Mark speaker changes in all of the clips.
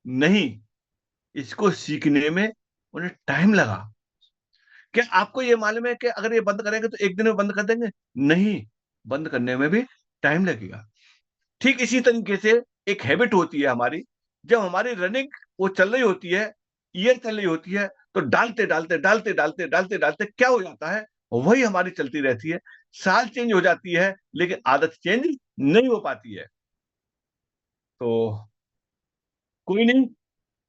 Speaker 1: नहीं, इसको सीखने में उन्हें टाइम लगा। क्या आपको ये मालूम है कि अगर ये बंद करेंगे तो एक दिन में बंद कर देंगे? नहीं, बंद करने में भी टाइम लगेगा। ठीक इसी तरीके से एक हैबिट होती है हमारी। जब हमारी रनिंग वो चल रही होती है, ईयर चल रही होती है, तो डालते डालते डालते डालते डालते डालते क्या हो जाता है, वही हमारी चलती रहती है। साल चेंज हो जाती है लेकिन आदत चेंज नहीं हो पाती है। तो कोई नहीं,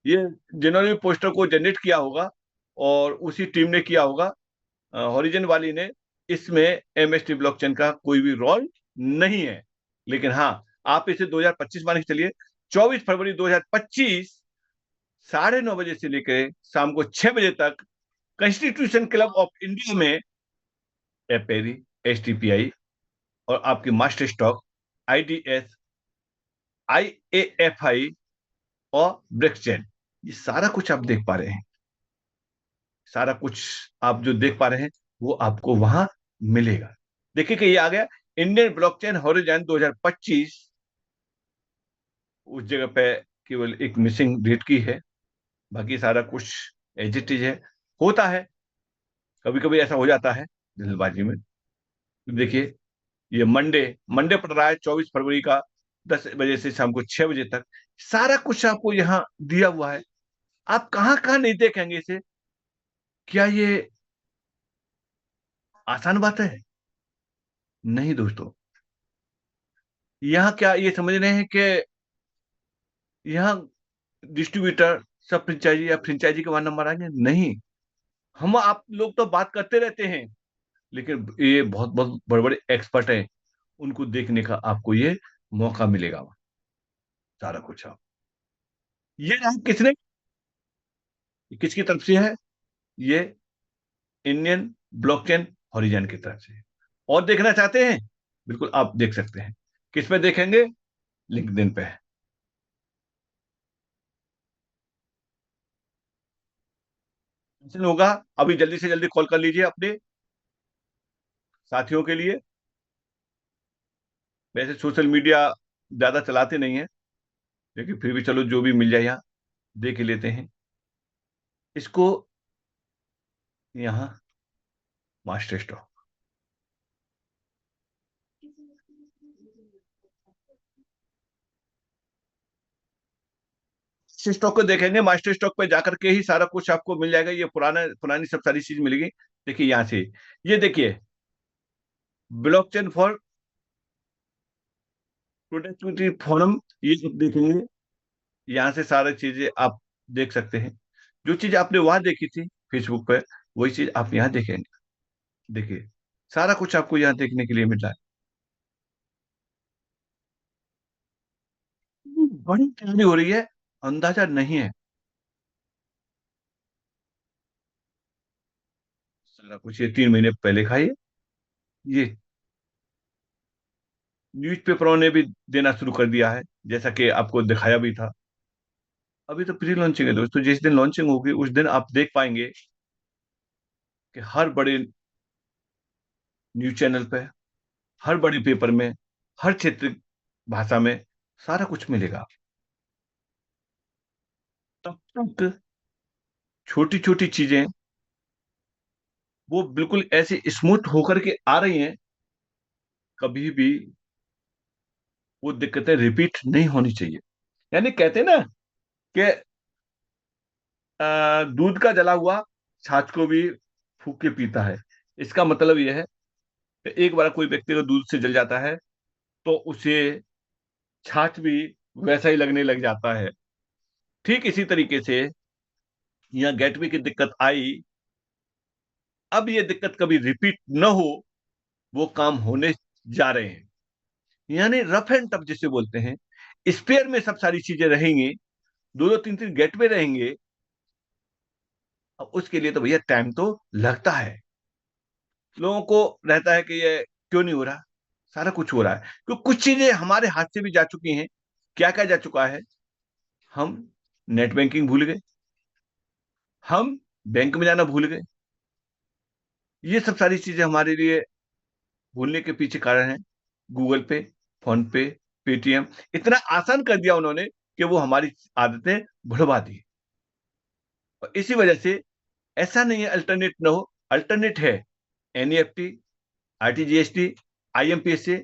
Speaker 1: ये जिन्होंने पोस्टर को जनरेट किया होगा और उसी टीम ने किया होगा, हॉरिजन वाली ने, इसमें एमएसटी ब्लॉकचेन का कोई भी रोल नहीं है। लेकिन हाँ, आप इसे 2025 मान के चलिए, 24 फरवरी 2025 9:30 बजे से लेकर शाम को 6 बजे तक कॉन्स्टिट्यूशन क्लब ऑफ इंडिया में एपेरी, एसटीपीआई और आपकी मास्टर स्टॉक, आईडीएस, आईएएफआई और ब्रेक्सचेन, ये सारा कुछ आप देख पा रहे हैं। सारा कुछ आप जो देख पा रहे हैं वो आपको वहां मिलेगा। देखिए कि ये आ गया इंडियन ब्लॉकचेन हॉरिजॉन 2025। उस जगह पे केवल एक मिसिंग डेट की है, बाकी सारा कुछ एज इट इज है। होता है, कभी कभी ऐसा हो जाता है जल्दबाजी में। देखिए, ये मंडे मंडे पड़ रहा है 24 फरवरी का, 10 बजे से शाम को 6 बजे तक। सारा कुछ आपको यहाँ दिया हुआ है। आप कहाँ कहाँ नहीं देखेंगे इसे? क्या ये आसान बात है? नहीं दोस्तों। यहाँ क्या ये समझ रहे हैं कि यहाँ डिस्ट्रीब्यूटर सब फ्रेंचाइजी या फ्रेंचाइजी के वहां नंबर आएंगे? नहीं। हम आप लोग तो बात करते रहते हैं, लेकिन ये बहुत बहुत बड़े बड़े एक्सपर्ट हैं, उनको देखने का आपको ये मौका मिलेगा वहाँ। सारा कुछ आप, ये रहा किसने, किसकी तरफ से है? ये इंडियन ब्लॉकचेन हॉरिजन की तरफ से। और देखना चाहते हैं, बिल्कुल आप देख सकते हैं। किस पे देखेंगे? लिंक्डइन पे है। कैंसिल होगा? अभी जल्दी से जल्दी कॉल कर लीजिए अपने साथियों के लिए। वैसे सोशल मीडिया ज्यादा चलाते नहीं है, लेकिन फिर भी चलो जो भी मिल जाए यहाँ देख ही लेते हैं इसको। यहाँ मास्टर स्टॉक, मास्टर स्टॉक को देखेंगे। मास्टर स्टॉक पे जाकर के ही सारा कुछ आपको मिल जाएगा। ये पुराना पुरानी सब सारी चीज मिलेगी। देखिए यहाँ से, ये देखिए, ब्लॉकचेन फॉर प्रोडक्टिविटी फोरम, ये सब देखेंगे। यहाँ से सारी चीजें आप देख सकते हैं। जो चीज आपने वहां देखी थी फेसबुक पे, वही चीज आप यहाँ देखेंगे। देखिए, सारा कुछ आपको यहाँ देखने के लिए मिल रहा है। बड़ी तैयारी हो रही है, अंदाजा नहीं है। सारा कुछ ये 3 महीने पहले का ये न्यूज़पेपरों ने भी देना शुरू कर दिया है, जैसा कि आपको दिखाया भी था। अभी तो प्री लॉन्चिंग है दोस्तों, जिस दिन लॉन्चिंग होगी उस दिन आप देख पाएंगे कि हर बड़े न्यूज चैनल पे, हर बड़ी पेपर में, हर क्षेत्र भाषा में सारा कुछ मिलेगा। तब तक छोटी छोटी चीजें वो बिल्कुल ऐसे स्मूथ होकर के आ रही हैं, कभी भी वो दिक्कतें रिपीट नहीं होनी चाहिए। यानी कहते हैं ना कि दूध का जला हुआ छाछ को भी फूक के पीता है। इसका मतलब यह है कि एक बार कोई व्यक्ति को दूध से जल जाता है तो उसे छाछ भी वैसा ही लगने लग जाता है। ठीक इसी तरीके से यहाँ गेटवे की दिक्कत आई, अब ये दिक्कत कभी रिपीट न हो, वो काम होने जा रहे हैं। यानी रफ एंड टफ जिसे बोलते हैं, स्पेयर में सब सारी चीजें रहेंगी, दो दो तीन तीन गेटवे रहेंगे। अब उसके लिए तो भैया टाइम तो लगता है। लोगों को रहता है कि ये क्यों नहीं हो रहा। सारा कुछ हो रहा है क्योंकि कुछ चीजें हमारे हाथ से भी जा चुकी हैं। क्या क्या जा चुका है? हम नेट बैंकिंग भूल गए, हम बैंक में जाना भूल गए। ये सब सारी चीजें हमारे लिए भूलने के पीछे कारण है गूगल पे, फोन पे, पेटीएम। इतना आसान कर दिया उन्होंने कि वो हमारी आदतें भुलवा दी। और इसी वजह से ऐसा नहीं है अल्टरनेट ना हो, अल्टरनेट है। एनईएफटी, आरटीजीएसटी, आईएमपीएस से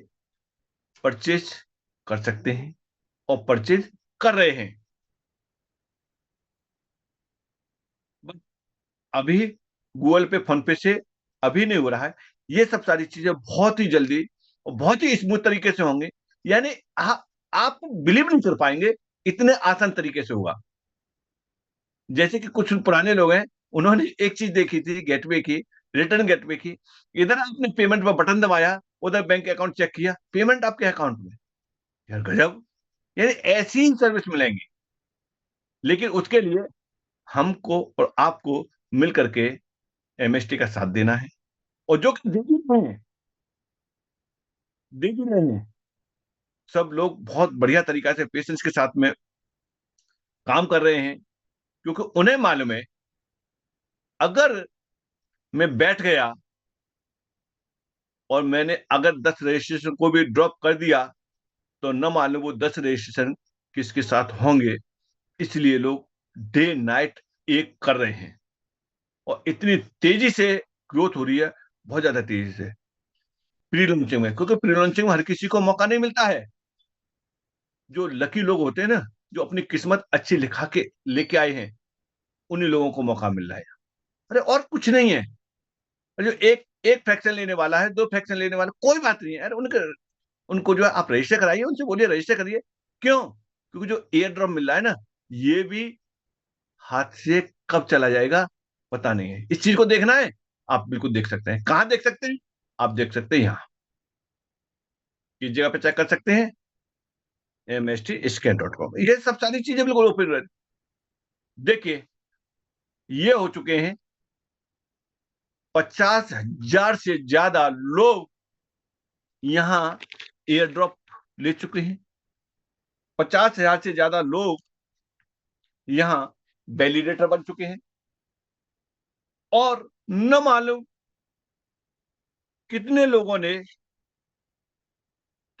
Speaker 1: परचेज कर सकते हैं और परचेज कर रहे हैं। बट अभी गूगल पे, फोन पे से अभी नहीं हो रहा है। ये सब सारी चीजें बहुत ही जल्दी और बहुत ही स्मूथ तरीके से होंगे। यानी आप बिलीव नहीं कर पाएंगे, इतने आसान तरीके से होगा। जैसे कि कुछ पुराने लोग हैं, उन्होंने एक चीज देखी थी गेटवे की, रिटर्न गेटवे की। इधर आपने पेमेंट पर बटन दबाया, उधर बैंक अकाउंट चेक किया, पेमेंट आपके अकाउंट में। यार गजब! यानी ऐसी ही सर्विस मिलेंगी, लेकिन उसके लिए हमको और आपको मिल करके एमएसटी का साथ देना है। और जो कि दे भी रहे हैं, दे भी रहे हैं। सब लोग बहुत बढ़िया तरीका से पेशेंस के साथ में काम कर रहे हैं, क्योंकि उन्हें मालूम है, अगर मैं बैठ गया और मैंने अगर 10 रजिस्ट्रेशन को भी ड्रॉप कर दिया, तो न मालूम वो 10 रजिस्ट्रेशन किसके साथ होंगे। इसलिए लोग डे नाइट एक कर रहे हैं, और इतनी तेजी से ग्रोथ हो रही है, बहुत ज्यादा तेजी से प्री लॉन्चिंग में, क्योंकि प्री लॉन्चिंग में हर किसी को मौका नहीं मिलता है। जो लकी लोग होते हैं ना, जो अपनी किस्मत अच्छी लिखा के लेके आए हैं, उन्हीं लोगों को मौका मिल रहा है। अरे और कुछ नहीं है। जो एक एक फ्रैक्शन लेने वाला है, 2 फ्रैक्शन लेने वाला, कोई बात नहीं है। अरे उनके उनको जो है आप रजिस्टर कराइए, उनसे बोलिए रजिस्टर करिए। क्यों? क्योंकि जो एयर ड्रॉप मिल रहा है ना, ये भी हाथ से कब चला जाएगा पता नहीं है। इस चीज को देखना है, आप बिल्कुल देख सकते हैं। कहाँ देख सकते हैं? आप देख सकते हैं यहाँ, किस जगह पे चेक कर सकते हैं? mstscan.com। ये सब सारी चीजें बिल्कुल ओपन है। देखिए, ये हो चुके हैं 50,000 से ज्यादा लोग यहाँ एयर ड्रॉप ले चुके हैं। 50,000 से ज्यादा लोग यहाँ वैलिडेटर बन चुके हैं। और न मालूम कितने लोगों ने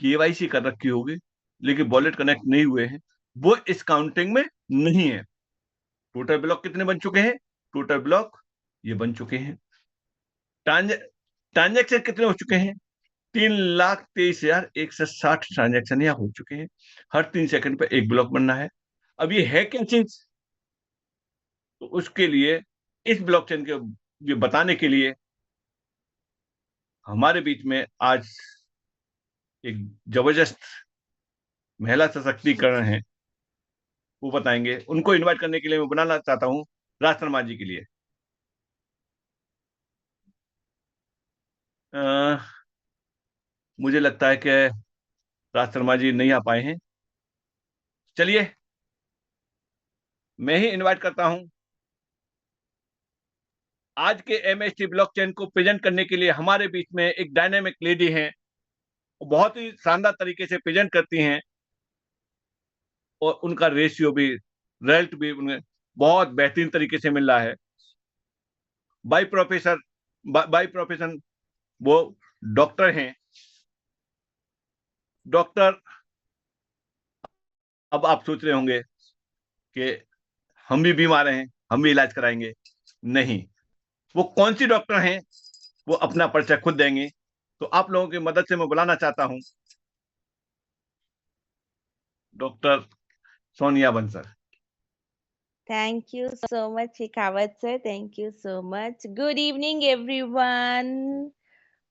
Speaker 1: केवाईसी कर रखी होगी, लेकिन वॉलेट कनेक्ट नहीं हुए हैं, वो इस काउंटिंग में नहीं है। टोटल ब्लॉक कितने बन चुके हैं? टोटल ब्लॉक ये बन चुके हैं। ट्रांजेक्शन कितने हो चुके हैं? 3,23,160 ट्रांजेक्शन यहाँ हो चुके हैं। हर 3 सेकंड पे एक ब्लॉक बनना है। अब ये है क्या चीज? तो उसके लिए, इस ब्लॉकचेन के ये बताने के लिए, हमारे बीच में आज एक जबरदस्त महिला सशक्तिकरण है, वो बताएंगे। उनको इनवाइट करने के लिए मैं बुलाना चाहता हूँ, राज शर्मा जी के लिए। अ, मुझे लगता है कि राज शर्मा जी नहीं आ पाए हैं। चलिए, मैं ही इनवाइट करता हूं। आज के एमएसटी ब्लॉकचेन को प्रेजेंट करने के लिए हमारे बीच में एक डायनेमिक लेडी हैं। वो बहुत ही शानदार तरीके से प्रेजेंट करती हैं, और उनका रेशियो भी, रिजल्ट भी उन्हें बहुत बेहतरीन तरीके से मिल रहा है। बाई प्रोफेसर, बाई प्रोफेशन वो डॉक्टर हैं। डॉक्टर, अब आप सोच रहे होंगे कि हम भी बीमार हैं, हम भी इलाज कराएंगे। नहीं, वो कौन सी डॉक्टर हैं, वो अपना परिचय खुद देंगे। तो आप लोगों की मदद से मैं बुलाना चाहता हूं doctor Sonia Bansal.
Speaker 2: Thank you so much, Shekhawat sir. Thank you so much. Good evening, everyone.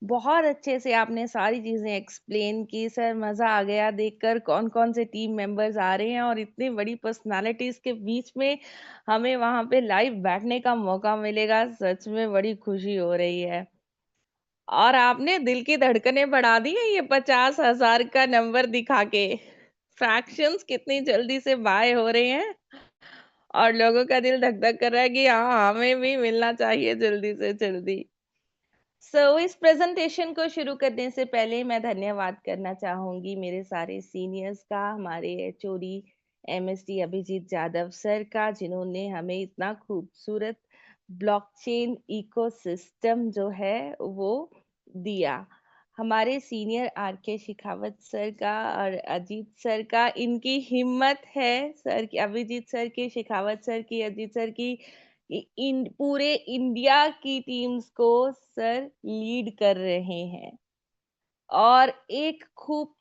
Speaker 2: बहुत अच्छे से आपने सारी चीज़ें एक्सप्लेन की सर, मज़ा आ गया देखकर कौन-कौन से टीम मेंबर्स आ रहे हैं और इतनी बड़ी पर्सनालिटीज़ के बीच में हमें वहाँ पे लाइव बैठने का मौका मिलेगा, सच में बड़ी खुशी हो रही है। और आपने दिल की धड़कनें बढ़ा दी हैं ये 50,000 का नंबर दिखा के। फ्रैक्शंस कितनी जल्दी से बाय हो रहे हैं और लोगों का दिल धक-धक कर रहा है कि हाँ, हमें भी मिलना चाहिए जल्दी से जल्दी। इस प्रेजेंटेशन को शुरू करने से पहले मैं धन्यवाद करना चाहूँगी मेरे सारे सीनियर्स का, हमारे HOD MSD Abhijit Jadhav sir का, जिन्होंने हमें इतना खूबसूरत ब्लॉकचेन इकोसिस्टम जो है वो दिया। हमारे सीनियर आर.के. शेखावत सर का और अजीत सर का, इनकी हिम्मत है सर की, अभिजीत सर की, शेखावत सर की, अजीत सर की, इन पूरे इंडिया की टीम्स को सर लीड कर रहे हैं। और एक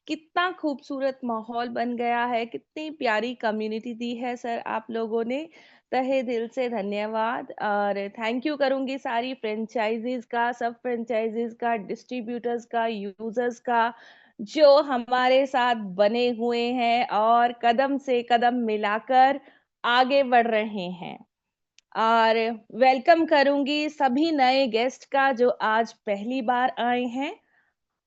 Speaker 2: कितना खूबसूरत माहौल बन गया है, कितनी प्यारी कम्युनिटी दी है सर आप लोगों ने। तहे दिल से धन्यवाद। और थैंक यू करूंगी सारी फ्रेंचाइजीज का, सब फ्रेंचाइजीज का, डिस्ट्रीब्यूटर्स का, यूजर्स का, जो हमारे साथ बने हुए हैं और कदम से कदम मिलाकर आगे बढ़ रहे हैं। और वेलकम करूंगी सभी नए गेस्ट का जो आज पहली बार आए हैं,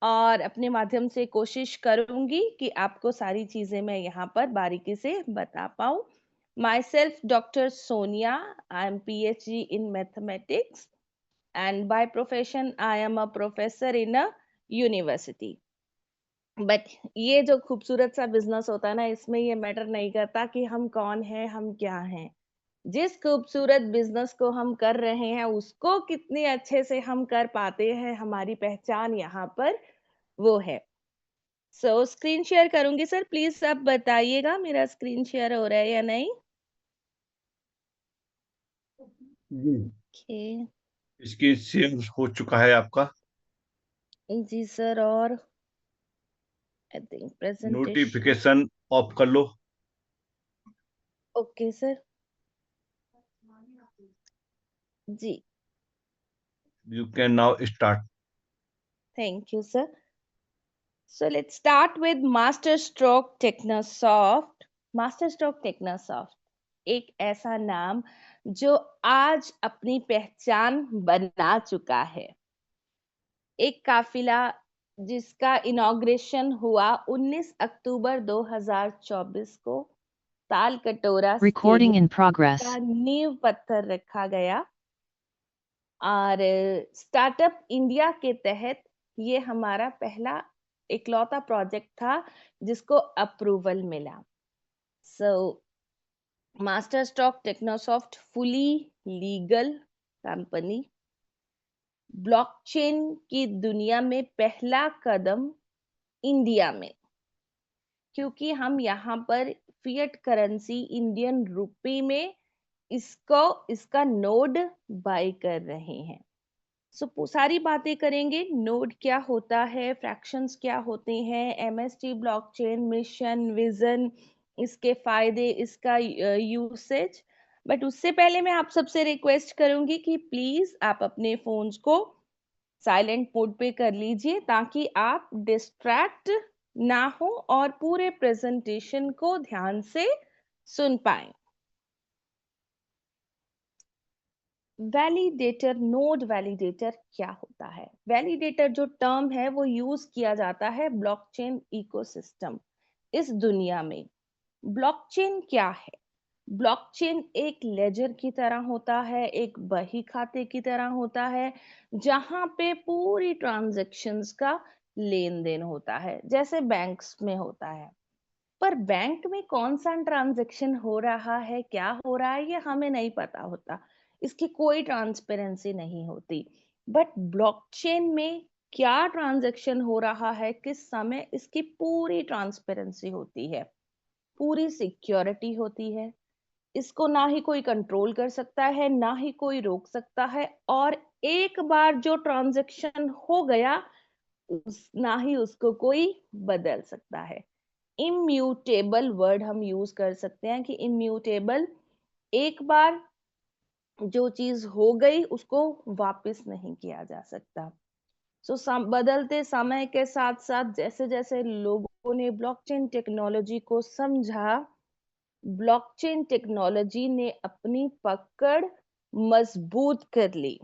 Speaker 2: और अपने माध्यम से कोशिश करूंगी कि आपको सारी चीजें मैं यहाँ पर बारीकी से बता पाऊं। My self doctor Sonia, I am PhD in mathematics and by profession I am a professor in a university. But ये जो खूबसूरत सा बिजनेस होता है ना, इसमें ये मैटर नहीं करता कि हम कौन हैं, हम क्या हैं। जिस खूबसूरत बिजनेस को हम कर रहे हैं उसको कितने अच्छे से हम कर पाते हैं, हमारी पहचान यहाँ पर वो है। स्क्रीन शेयर करूंगी सर, प्लीज आप बताइएगा मेरा स्क्रीन शेयर हो रहा है या नहीं।
Speaker 1: जी,
Speaker 2: ओके।
Speaker 1: इसकी शेयर हो चुका है आपका।
Speaker 2: जी सर। और I think presentation.
Speaker 1: Notification off कर लो।
Speaker 2: Okay sir. जी।
Speaker 1: You can now start.
Speaker 2: Thank you sir. So let's start with Master Stroke Technosoft. Master Stroke Technosoft एक ऐसा नाम जो आज अपनी पहचान बना चुका है। एक काफिला जिसका इनॉग्रेशन हुआ 19 अक्टूबर 2024 को ताल कटोरा
Speaker 3: Recording
Speaker 2: स्टेडियम
Speaker 3: in progress.
Speaker 2: का नींव पत्थर रखा गया। और स्टार्टअप इंडिया के तहत ये हमारा पहला इकलौता प्रोजेक्ट था जिसको अप्रूवल मिला। So Master Stroke Technosoft fully legal company, blockchain की दुनिया में पहला कदम इंडिया में, क्योंकि हम यहाँ पर फिएट करेंसी इंडियन रुपी में इसका नोड बाय कर रहे हैं। सारी बातें करेंगे। नोड क्या होता है, फ्रैक्शंस क्या होते हैं, MST ब्लॉकचेन मिशन विजन, इसके फायदे, इसका यूसेज। बट उससे पहले मैं आप सबसे रिक्वेस्ट करूंगी कि प्लीज आप अपने फोन्स को साइलेंट मोड पे कर लीजिए ताकि आप डिस्ट्रैक्ट ना हो और पूरे प्रेजेंटेशन को ध्यान से सुन पाए। वैलिडेटर, नोड वैलिडेटर क्या होता है? वैलिडेटर जो टर्म है वो यूज किया जाता है ब्लॉकचेन इकोसिस्टम इस दुनिया में। ब्लॉकचेन क्या है? ब्लॉकचेन एक लेजर की तरह होता है, एक बही खाते की तरह होता है, जहां पे पूरी ट्रांजैक्शंस का लेन देन होता है जैसे बैंक्स में होता है। पर बैंक में कौन सा ट्रांजैक्शन हो रहा है, क्या हो रहा है, ये हमें नहीं पता होता, इसकी कोई ट्रांसपेरेंसी नहीं होती। बट ब्लॉकचेन में क्या ट्रांजैक्शन हो रहा है, किस समय, इसकी पूरी ट्रांसपेरेंसी होती है, पूरी सिक्योरिटी होती है। इसको ना ही कोई कंट्रोल कर सकता है, ना ही कोई रोक सकता है। और एक बार जो ट्रांजैक्शन हो गया ना ही उसको कोई बदल सकता है। इम्यूटेबल वर्ड हम यूज कर सकते हैं कि इम्यूटेबल, एक बार जो चीज हो गई उसको वापस नहीं किया जा सकता। बदलते समय के साथ साथ जैसे जैसे लोगों ने ब्लॉकचेन टेक्नोलॉजी को समझा, ब्लॉकचेन टेक्नोलॉजी ने अपनी पकड़ मजबूत कर ली।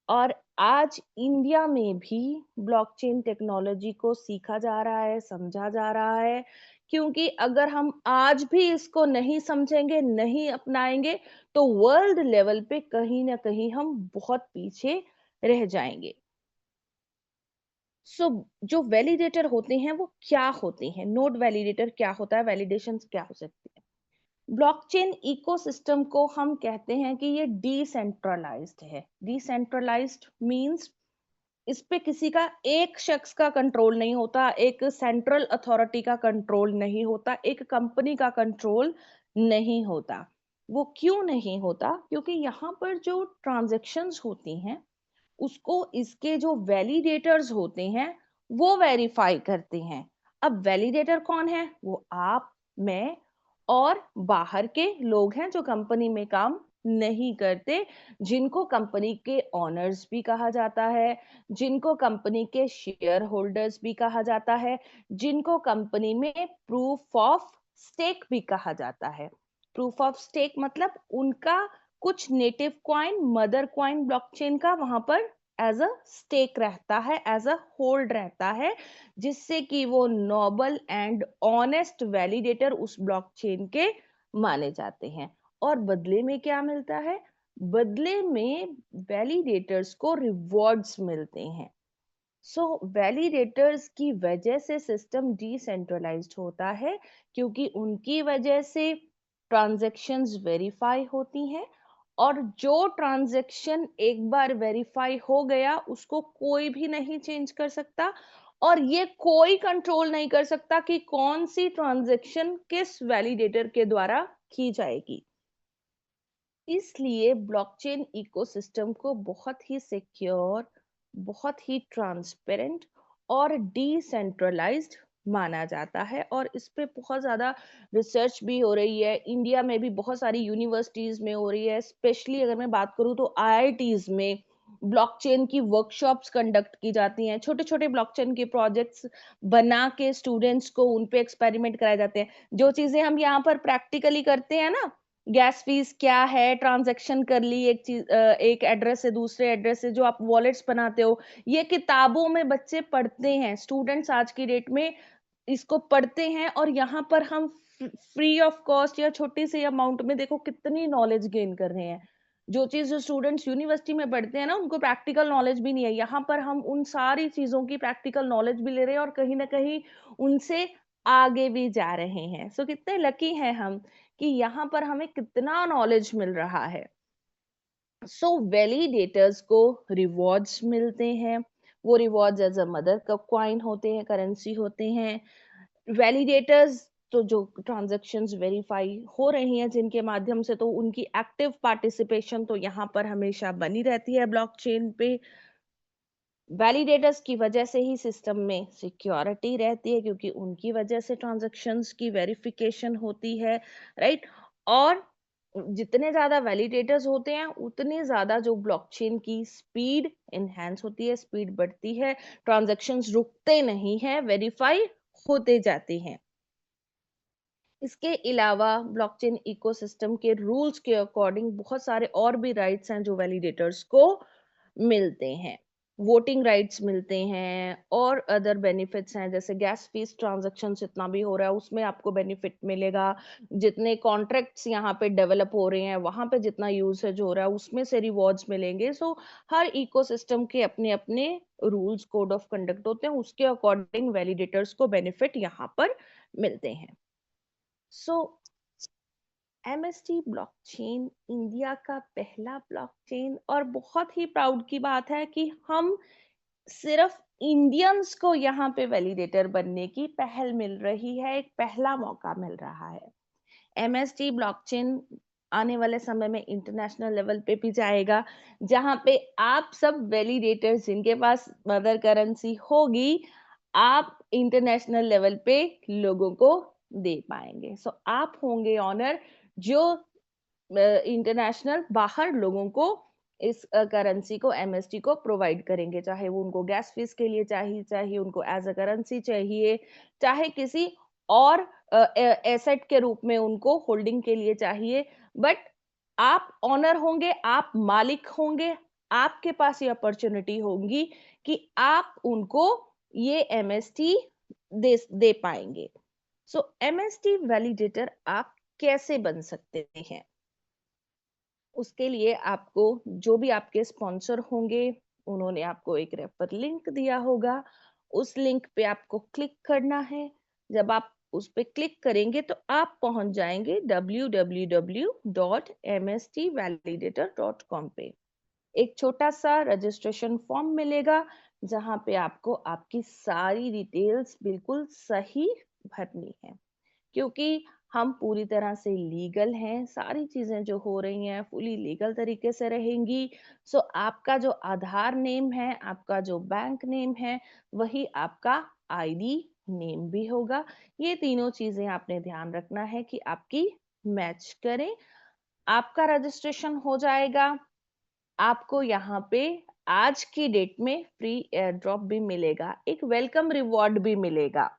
Speaker 2: और आज इंडिया में भी ब्लॉकचेन टेक्नोलॉजी को सीखा जा रहा है, समझा जा रहा है, क्योंकि अगर हम आज भी इसको नहीं समझेंगे, नहीं अपनाएंगे, तो वर्ल्ड लेवल पे कहीं ना कहीं हम बहुत पीछे रह जाएंगे। जो वैलिडेटर होते हैं वो क्या होते हैं, नोड वैलिडेटर क्या होता है, वैलिडेशन क्या हो सकती है? ब्लॉकचेन इकोसिस्टम को हम कहते हैं कि ये डिसेंट्रलाइज्ड है। डिसेंट्रलाइज्ड मींस इस पे किसी का एक शख्स का कंट्रोल नहीं होता, एक सेंट्रल अथॉरिटी का कंट्रोल नहीं होता, एक कंपनी का कंट्रोल नहीं होता। वो क्यों नहीं होता? क्योंकि यहाँ पर जो ट्रांज़ैक्शंस होती हैं, उसको इसके जो वैलिडेटर्स होते हैं, वो वेरीफाई करते हैं। अब वैलिडेटर कौन है? वो आप, मैं और बाहर के लोग हैं जो कंपनी में काम नहीं करते, जिनको कंपनी के ओनर्स भी कहा जाता है, जिनको कंपनी के शेयर होल्डर्स भी कहा जाता है, जिनको कंपनी में प्रूफ ऑफ स्टेक भी कहा जाता है। प्रूफ ऑफ स्टेक मतलब उनका कुछ native coin, mother coin blockchain का वहां पर एज अ स्टेक रहता है, एज अ होल्ड रहता है, जिससे कि वो नोबल एंड ऑनेस्ट वैलिडेटर उस ब्लॉकचेन के माने जाते हैं। और बदले में क्या मिलता है? बदले में वैलिडेटर्स को रिवॉर्ड्स मिलते हैं। सो वैलिडेटर्स की वजह से सिस्टम डिसेंट्रलाइज्ड होता है, क्योंकि उनकी वजह से ट्रांजैक्शंस वेरीफाई होती हैं, और जो ट्रांजैक्शन एक बार वेरीफाई हो गया उसको कोई भी नहीं चेंज कर सकता, और ये कोई कंट्रोल नहीं कर सकता कि कौन सी ट्रांजैक्शन किस वैलिडेटर के द्वारा की जाएगी। इसलिए ब्लॉकचेन इकोसिस्टम को बहुत ही सिक्योर, बहुत ही ट्रांसपेरेंट और डिसेंट्रलाइज्ड माना जाता है, और इस पे बहुत ज़्यादा रिसर्च भी हो रही है। इंडिया में भी बहुत सारी यूनिवर्सिटीज़ में हो रही है, स्पेशली अगर मैं बात करूँ तो आईआईटीज़ में ब्लॉकचेन की वर्कशॉप्स कंडक्ट की जाती हैं। छोटे-छोटे ब्लॉकचेन के प्रोजेक्ट्स बना के स्टूडेंट्स को उन पे एक्सपेरिमेंट कराए जाते हैं। जो चीज़ें हम यहाँ पर प्रैक्टिकली करते हैं ना, गैस फीस क्या है, ट्रांजैक्शन कर ली एक चीज, एक एड्रेस से दूसरे एड्रेस से, जो आप वॉलेट्स बनाते हो, ये किताबों में बच्चे पढ़ते हैं, स्टूडेंट्स आज की डेट में इसको पढ़ते हैं, और यहाँ पर हम फ्री ऑफ कॉस्ट या छोटी सी अमाउंट में देखो कितनी नॉलेज गेन कर रहे हैं। जो चीज जो स्टूडेंट्स यूनिवर्सिटी में पढ़ते हैं ना, उनको प्रैक्टिकल नॉलेज भी नहीं है, यहाँ पर हम उन सारी चीजों की प्रैक्टिकल नॉलेज भी ले रहे हैं, और कहीं ना कहीं उनसे आगे भी जा रहे हैं। सो कितने लकी हैं हम कि यहाँ पर हमें कितना नॉलेज मिल रहा है। सो वैलिडेटर्स को रिवॉर्ड्स मिलते हैं। वो rewards as a mother coin होते हैं, करेंसी होते हैं। वैलिडेटर्स तो जो ट्रांजैक्शंस वेरीफाई हो रही हैं जिनके माध्यम से, तो उनकी एक्टिव पार्टिसिपेशन तो यहाँ पर हमेशा बनी रहती है ब्लॉकचेन पे। वैलिडेटर्स की वजह से ही सिस्टम में सिक्योरिटी रहती है, क्योंकि उनकी वजह से ट्रांजैक्शंस की वेरिफिकेशन होती है, राइट। और जितने ज्यादा वैलिडेटर्स होते हैं उतनी ज्यादा जो ब्लॉकचेन की स्पीड एनहांस होती है, स्पीड बढ़ती है, ट्रांजैक्शंस रुकते नहीं हैं, वेरीफाई होते जाते हैं। इसके अलावा ब्लॉकचेन इकोसिस्टम के रूल्स के अकॉर्डिंग बहुत सारे और भी राइट्स हैं जो वैलिडेटर्स को मिलते हैं। वोटिंग राइट्स मिलते हैं, और अदर बेनिफिट्स हैं, जैसे गैस फीस ट्रांजैक्शन जितना भी हो रहा है उसमें आपको बेनिफिट मिलेगा। जितने कॉन्ट्रैक्ट्स यहाँ पे डेवलप हो रहे हैं वहां पे जितना यूसेज हो रहा है उसमें से रिवॉर्ड्स मिलेंगे। सो हर इकोसिस्टम के अपने अपने रूल्स, कोड ऑफ कंडक्ट होते हैं, उसके अकॉर्डिंग वैलिडेटर्स को बेनिफिट यहाँ पर मिलते हैं। सो एमएसटी ब्लॉकचेन इंडिया का पहला ब्लॉकचेन, और बहुत ही प्राउड की बात है कि हम सिर्फ इंडियंस को यहाँ पे वैलिडेटर बनने की पहल मिल रही है, एक पहला मौका मिल रहा है। एमएसटी ब्लॉकचेन आने वाले समय में इंटरनेशनल लेवल पे भी जाएगा, जहां पे आप सब वैलिडेटर्स जिनके पास मदर करेंसी होगी, आप इंटरनेशनल लेवल पे लोगों को दे पाएंगे। सो आप होंगे ऑनर जो इंटरनेशनल बाहर लोगों को इस करेंसी को, एमएसटी को प्रोवाइड करेंगे, चाहे वो उनको गैस फीस के लिए चाहिए, चाहे उनको एज अ करेंसी चाहिए, चाहे किसी और एसेट के रूप में उनको होल्डिंग के लिए चाहिए। बट आप ऑनर होंगे, आप मालिक होंगे, आपके पास ये अपॉर्चुनिटी होगी कि आप उनको ये एमएसटी दे पाएंगे। सो एमएसटी वैलिडेटर आप कैसे बन सकते हैं? उसके लिए आपको, जो भी आपके स्पॉन्सर होंगे, उन्होंने आपको एक रेफर लिंक दिया होगा, उस लिंक पे आपको क्लिक करना है। जब आप उस पे क्लिक करेंगे तो आप पहुंच जाएंगे www.mstvalidator.com पे। एक छोटा सा रजिस्ट्रेशन फॉर्म मिलेगा, जहाँ पे आपको आपकी सारी डिटेल्स बिल्कुल सही भरनी है, क्योंकि हम पूरी तरह से लीगल हैं, सारी चीज़ें जो हो रही हैं फुली लीगल तरीके से रहेंगी। सो आपका जो आधार नेम है, आपका जो बैंक नेम है, वही आपका आईडी नेम भी होगा। ये तीनों चीज़ें आपने ध्यान रखना है कि आपकी मैच करें। आपका रजिस्ट्रेशन हो जाएगा। आपको यहाँ पे आज की डेट में फ्री एयर ड्रॉप भी मिलेगा, एक वेलकम रिवॉर्ड भी मिलेगा।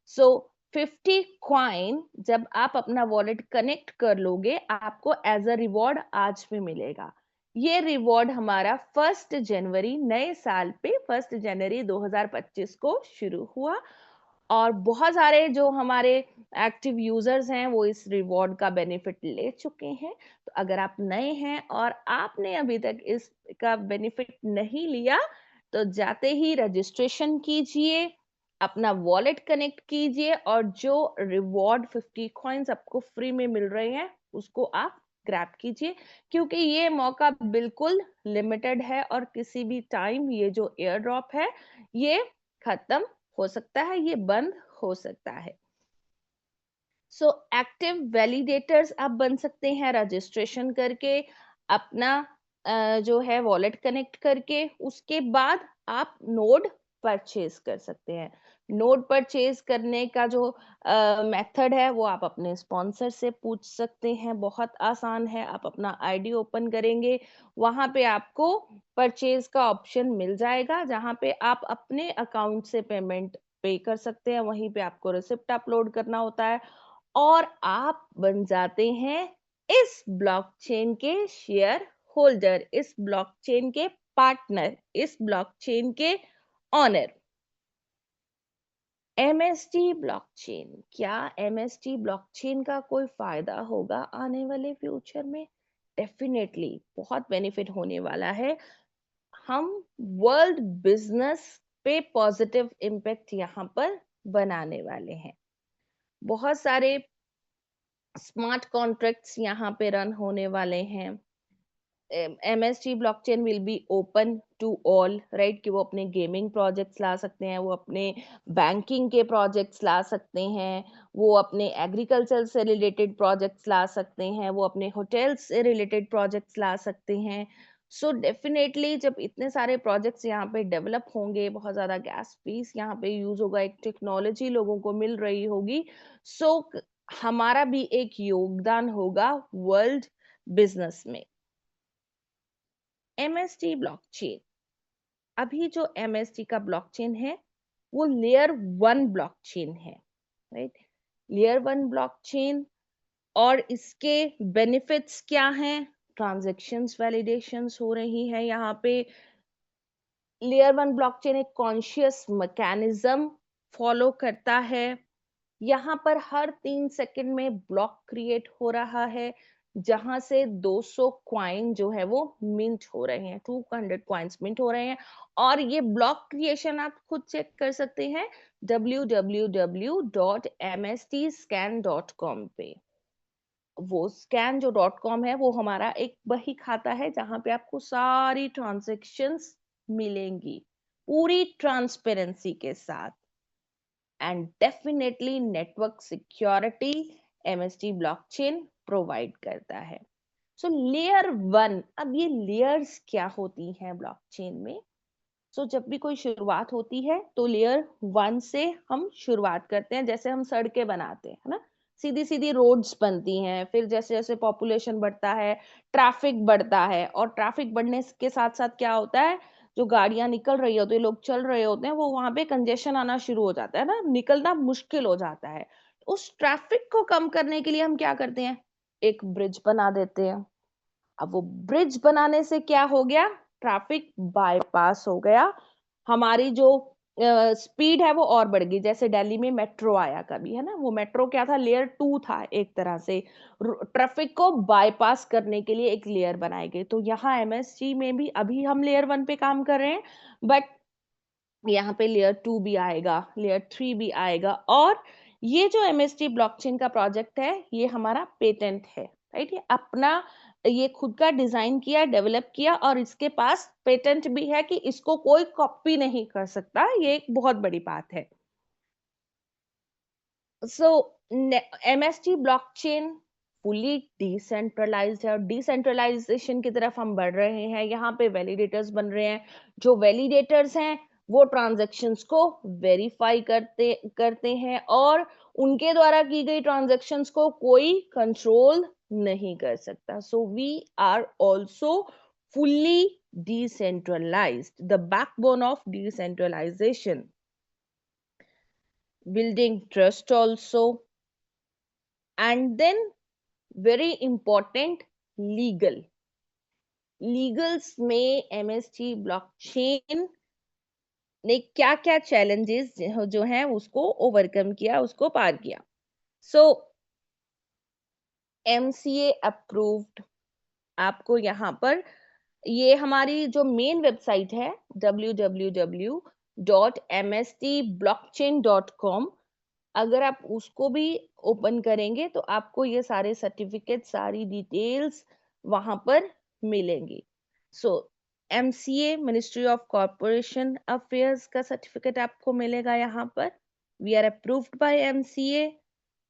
Speaker 2: सो 50 कॉइन जब आप अपना वॉलेट कनेक्ट कर लोगे, आपको एज अ रिवॉर्ड आज भी मिलेगा। ये रिवॉर्ड हमारा 1 जनवरी नए साल पे 1 जनवरी 2025 को शुरू हुआ, और बहुत सारे जो हमारे एक्टिव यूजर्स हैं वो इस रिवॉर्ड का बेनिफिट ले चुके हैं। तो अगर आप नए हैं और आपने अभी तक इसका बेनिफिट नहीं लिया, तो जाते ही रजिस्ट्रेशन कीजिए, अपना वॉलेट कनेक्ट कीजिए, और जो रिवॉर्ड 50 कॉइन्स आपको फ्री में मिल रहे हैं उसको आप ग्रैब कीजिए, क्योंकि ये मौका बिल्कुल लिमिटेड है और किसी भी टाइम ये जो एयर ड्रॉप है ये खत्म हो सकता है, ये बंद हो सकता है। सो एक्टिव वैलिडेटर्स आप बन सकते हैं रजिस्ट्रेशन करके, अपना जो है वॉलेट कनेक्ट करके। उसके बाद आप नोड परचेज कर सकते हैं। नोड परचेज करने का जो मेथड है वो आप अपने स्पॉन्सर से पूछ सकते हैं, बहुत आसान है। आप अपना आईडी ओपन करेंगे, वहां पे आपको परचेज का ऑप्शन मिल जाएगा, जहां पे आप अपने अकाउंट से पेमेंट पे कर सकते हैं। वहीं पे आपको रिसिप्ट अपलोड करना होता है, और आप बन जाते हैं इस ब्लॉकचेन के शेयर होल्डर, इस ब्लॉकचेन के पार्टनर, इस ब्लॉकचेन के ऑनर। एमएसटी ब्लॉकचेन, क्या एमएसटी ब्लॉकचेन का कोई फायदा होगा आने वाले फ्यूचर में? डेफिनेटली बहुत बेनिफिट होने वाला है। हम वर्ल्ड बिजनेस पे पॉजिटिव इम्पैक्ट यहाँ पर बनाने वाले हैं। बहुत सारे स्मार्ट कॉन्ट्रैक्ट्स यहाँ पे रन होने वाले हैं। MST blockchain will be open to all, right, कि वो अपने गेमिंग प्रोजेक्ट्स ला सकते हैं, वो अपने बैंकिंग के प्रोजेक्ट्स ला सकते हैं, वो अपने एग्रीकल्चर से रिलेटेड प्रोजेक्ट्स ला सकते हैं, वो अपने होटल्स से रिलेटेड प्रोजेक्ट्स ला सकते हैं। सो डेफिनेटली जब इतने सारे प्रोजेक्ट्स यहाँ पे डेवलप होंगे, बहुत ज़्यादा गैस फीस यहाँ पे यूज होगा, एक टेक्नोलॉजी लोगों को मिल रही होगी, सो हमारा भी एक योगदान होगा वर्ल्ड बिजनेस में। एमएसटी ब्लॉकचेन, अभी जो एमएसटी का ब्लॉकचेन है वो लेयर 1 ब्लॉकचेन है, राइट, लेयर 1 ब्लॉकचेन। और इसके बेनिफिट्स क्या हैं? ट्रांजैक्शंस वैलिडेशंस हो रही है यहाँ पे। लेयर 1 ब्लॉकचेन एक कॉन्शियस मैकेनिज्म फॉलो करता है। यहाँ पर हर 3 सेकंड में ब्लॉक क्रिएट हो रहा है, जहां से 200 क्वाइन जो है वो मिंट हो रहे हैं, 200 क्वाइंस मिंट हो रहे हैं। और ये ब्लॉक क्रिएशन आप खुद चेक कर सकते हैं www.mstscan.com पे। वो स्कैन जो .com है वो हमारा एक बही खाता है, जहां पे आपको सारी ट्रांजेक्शन्स मिलेंगी पूरी ट्रांसपेरेंसी के साथ। And definitely network security MST blockchain provide करता है। सो लेयर 1, अब ये लेयर्स क्या होती हैं ब्लॉकचेन में? सो जब भी कोई शुरुआत होती है तो लेयर 1 से हम शुरुआत करते हैं, जैसे हम सड़कें बनाते हैं, है ना, सीधी सीधी रोड्स बनती हैं, फिर जैसे जैसे पॉपुलेशन बढ़ता है, ट्रैफिक बढ़ता है, और ट्रैफिक बढ़ने के साथ साथ क्या होता है, जो गाड़ियां निकल रही होती है, लोग चल रहे होते हैं, वो वहां पे कंजेशन आना शुरू हो जाता है ना, निकलना मुश्किल हो जाता है। उस ट्रैफिक को कम करने के लिए हम क्या करते हैं? एक ब्रिज बना देते हैं। अब वो ब्रिज बनाने से क्या हो गया? ट्रैफिक बाईपास हो गया, हमारी जो स्पीड है वो और बढ़ गई। जैसे दिल्ली में मेट्रो आया कभी, है ना, वो मेट्रो क्या था? लेयर 2 था एक तरह से, ट्रैफिक को बाईपास करने के लिए एक लेयर बनाई गई। तो यहाँ एमएसजी में भी अभी हम लेयर 1 पे काम कर रहे हैं, बट यहाँ पे लेयर 2 भी आएगा, लेयर 3 भी आएगा। और ये जो एमएसटी ब्लॉकचेन का प्रोजेक्ट है ये हमारा पेटेंट है, राइट, ये अपना ये खुद का डिजाइन किया, डेवलप किया और इसके पास पेटेंट भी है कि इसको कोई कॉपी नहीं कर सकता। ये एक बहुत बड़ी बात है। सो एमएसटी ब्लॉकचेन फुली डिसेंट्रलाइज्ड है और डिसेंट्रलाइजेशन की तरफ हम बढ़ रहे हैं। यहाँ पे वैलिडेटर्स बन रहे हैं। जो वैलिडेटर्स हैं वो ट्रांजैक्शंस को वेरीफाई करते हैं और उनके द्वारा की गई ट्रांजैक्शंस को कोई कंट्रोल नहीं कर सकता। So we are also fully decentralized, the backbone of decentralization, building trust also, and then very important, legal. Legals में एमएसटी ब्लॉकचेन ने क्या क्या चैलेंजेस जो हैं उसको ओवरकम किया, उसको पार किया। सो एमसीए अप्रूव्ड। आपको यहाँ पर ये हमारी जो मेन वेबसाइट है www.mstblockchain.com, अगर आप उसको भी ओपन करेंगे तो आपको ये सारे सर्टिफिकेट, सारी डिटेल्स वहां पर मिलेंगी। So MCA ministry of corporation affairs का सर्टिफिकेट आपको मिलेगा यहाँ पर। We are approved by MCA.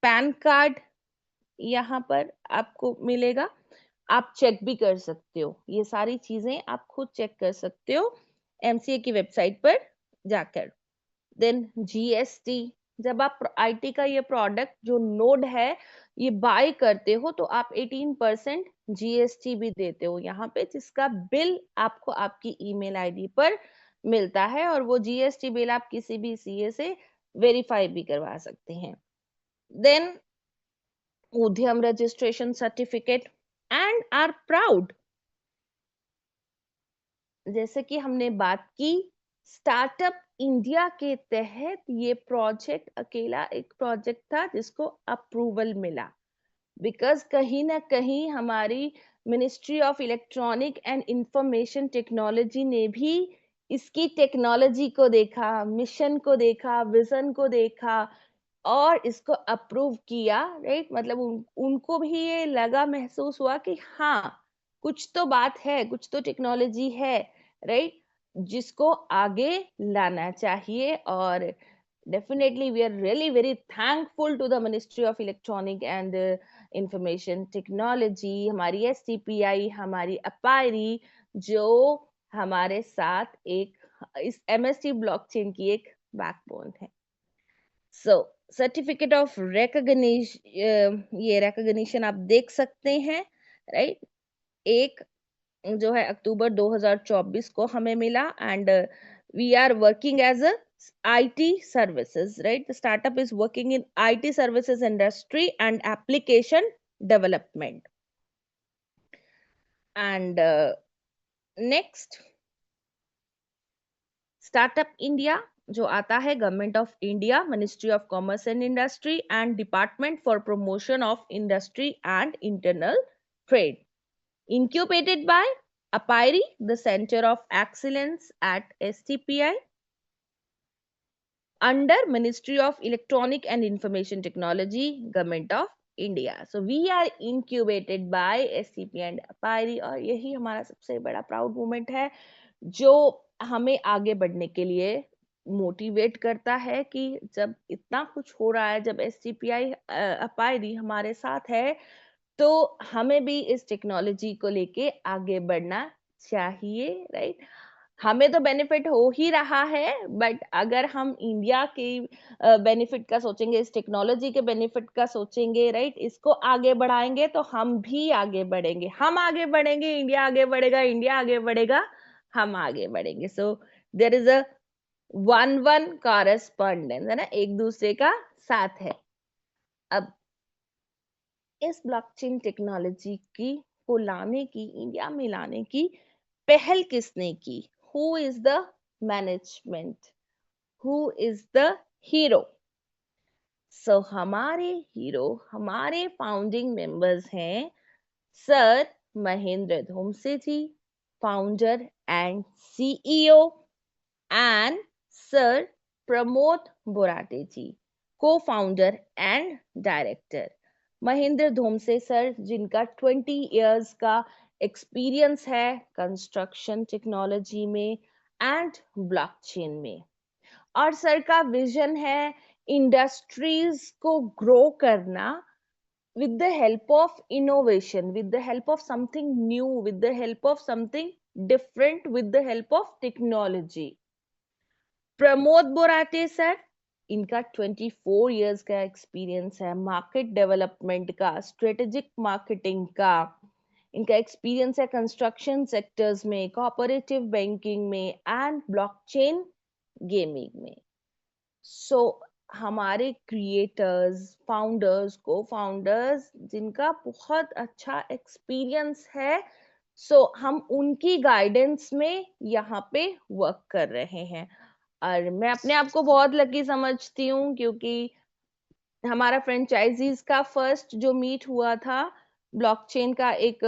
Speaker 2: PAN card यहाँ पर आपको मिलेगा। आप चेक भी कर सकते हो, ये सारी चीजें आप खुद चेक कर सकते हो एमसीए की वेबसाइट पर जाकर। देन जीएसटी, जब आप आईटी का ये प्रोडक्ट जो नोड है ये बाय करते हो तो आप 18% जीएसटी भी देते हो यहाँ पे, जिसका बिल आपको आपकी ईमेल आईडी पर मिलता है और वो जीएसटी बिल आप किसी भी सीए से वेरीफाई भी करवा सकते हैं। Then Udyam registration certificate and are proud, जैसे कि हमने बात की स्टार्टअप इंडिया के तहत ये प्रोजेक्ट अकेला एक प्रोजेक्ट था जिसको अप्रूवल मिला, बिकॉज कहीं ना कहीं हमारी ministry of electronic and information technology ने भी इसकी टेक्नोलॉजी को देखा, मिशन को देखा, विजन को देखा और इसको अप्रूव किया। राइट, मतलब उनको भी ये लगा, महसूस हुआ कि हाँ कुछ तो बात है, कुछ तो टेक्नोलॉजी है, राइट, जिसको आगे लाना चाहिए। और definitely we are really very thankful to the ministry of electronic and information technology, हमारी एसटीपीआई, हमारी अपायरी, जो हमारे साथ एक इस एमएसटी ब्लॉकचेन की एक बैकबोन है। सो सर्टिफिकेट ऑफ रिकॉग्निशन, ये रिकॉग्निशन आप देख सकते हैं, राइट। एक जो है अक्टूबर 2024 को हमें मिला and we are working as a IT services, right? The startup is working in IT services industry and application development. And next, startup India जो आता है government of India, ministry of commerce and industry and department for promotion of industry and internal trade, incubated by APIRI, the Center of Excellence at STPI, under Ministry of Electronic and Information Technology, Government of India. So we are incubated by STPI and APIRI और यही हमारा सबसे बड़ा proud moment है जो हमें आगे बढ़ने के लिए मोटिवेट करता है कि जब इतना कुछ हो रहा है, जब STPI अपायरी हमारे साथ है तो हमें भी इस टेक्नोलॉजी को लेके आगे बढ़ना चाहिए, राइट। हमें तो बेनिफिट हो ही रहा है, बट अगर हम इंडिया के बेनिफिट का सोचेंगे, इस टेक्नोलॉजी के बेनिफिट का सोचेंगे, राइट, इसको आगे बढ़ाएंगे तो हम भी आगे बढ़ेंगे। हम आगे बढ़ेंगे, इंडिया आगे बढ़ेगा, इंडिया आगे बढ़ेगा, हम आगे बढ़ेंगे। So there is a one one correspondence, है ना, एक दूसरे का साथ है। अब इस ब्लॉकचेन टेक्नोलॉजी की को लाने की, इंडिया में लाने की पहल किसने की? Who is the management, who is the hero? So हमारे हीरो, हमारे फाउंडिंग मेंबर्स हैं sir Mahendra Dhomse ji, founder and CEO, and sir Pramod Borate ji, co-founder and director. Mahendra Dhomse sir, जिनका 20 इयर्स का एक्सपीरियंस है कंस्ट्रक्शन टेक्नोलॉजी में एंड ब्लॉकचेन में, और सर का विजन है इंडस्ट्रीज को ग्रो करना with the help of innovation, with the help of something new, with the help of something different, with the help of technology. Pramod Borate sir, इनका 24 years का experience है market development का, strategic marketing का। इनका experience है construction sectors में, cooperative banking में and blockchain gaming में। सो हमारे क्रिएटर्स, फाउंडर्स, को फाउंडर्स जिनका बहुत अच्छा एक्सपीरियंस है, सो हम उनकी गाइडेंस में यहाँ पे वर्क कर रहे हैं। और मैं अपने आप को बहुत लकी समझती हूँ, क्योंकि हमारा फ्रेंचाइजीज का फर्स्ट जो मीट हुआ था, ब्लॉकचेन का एक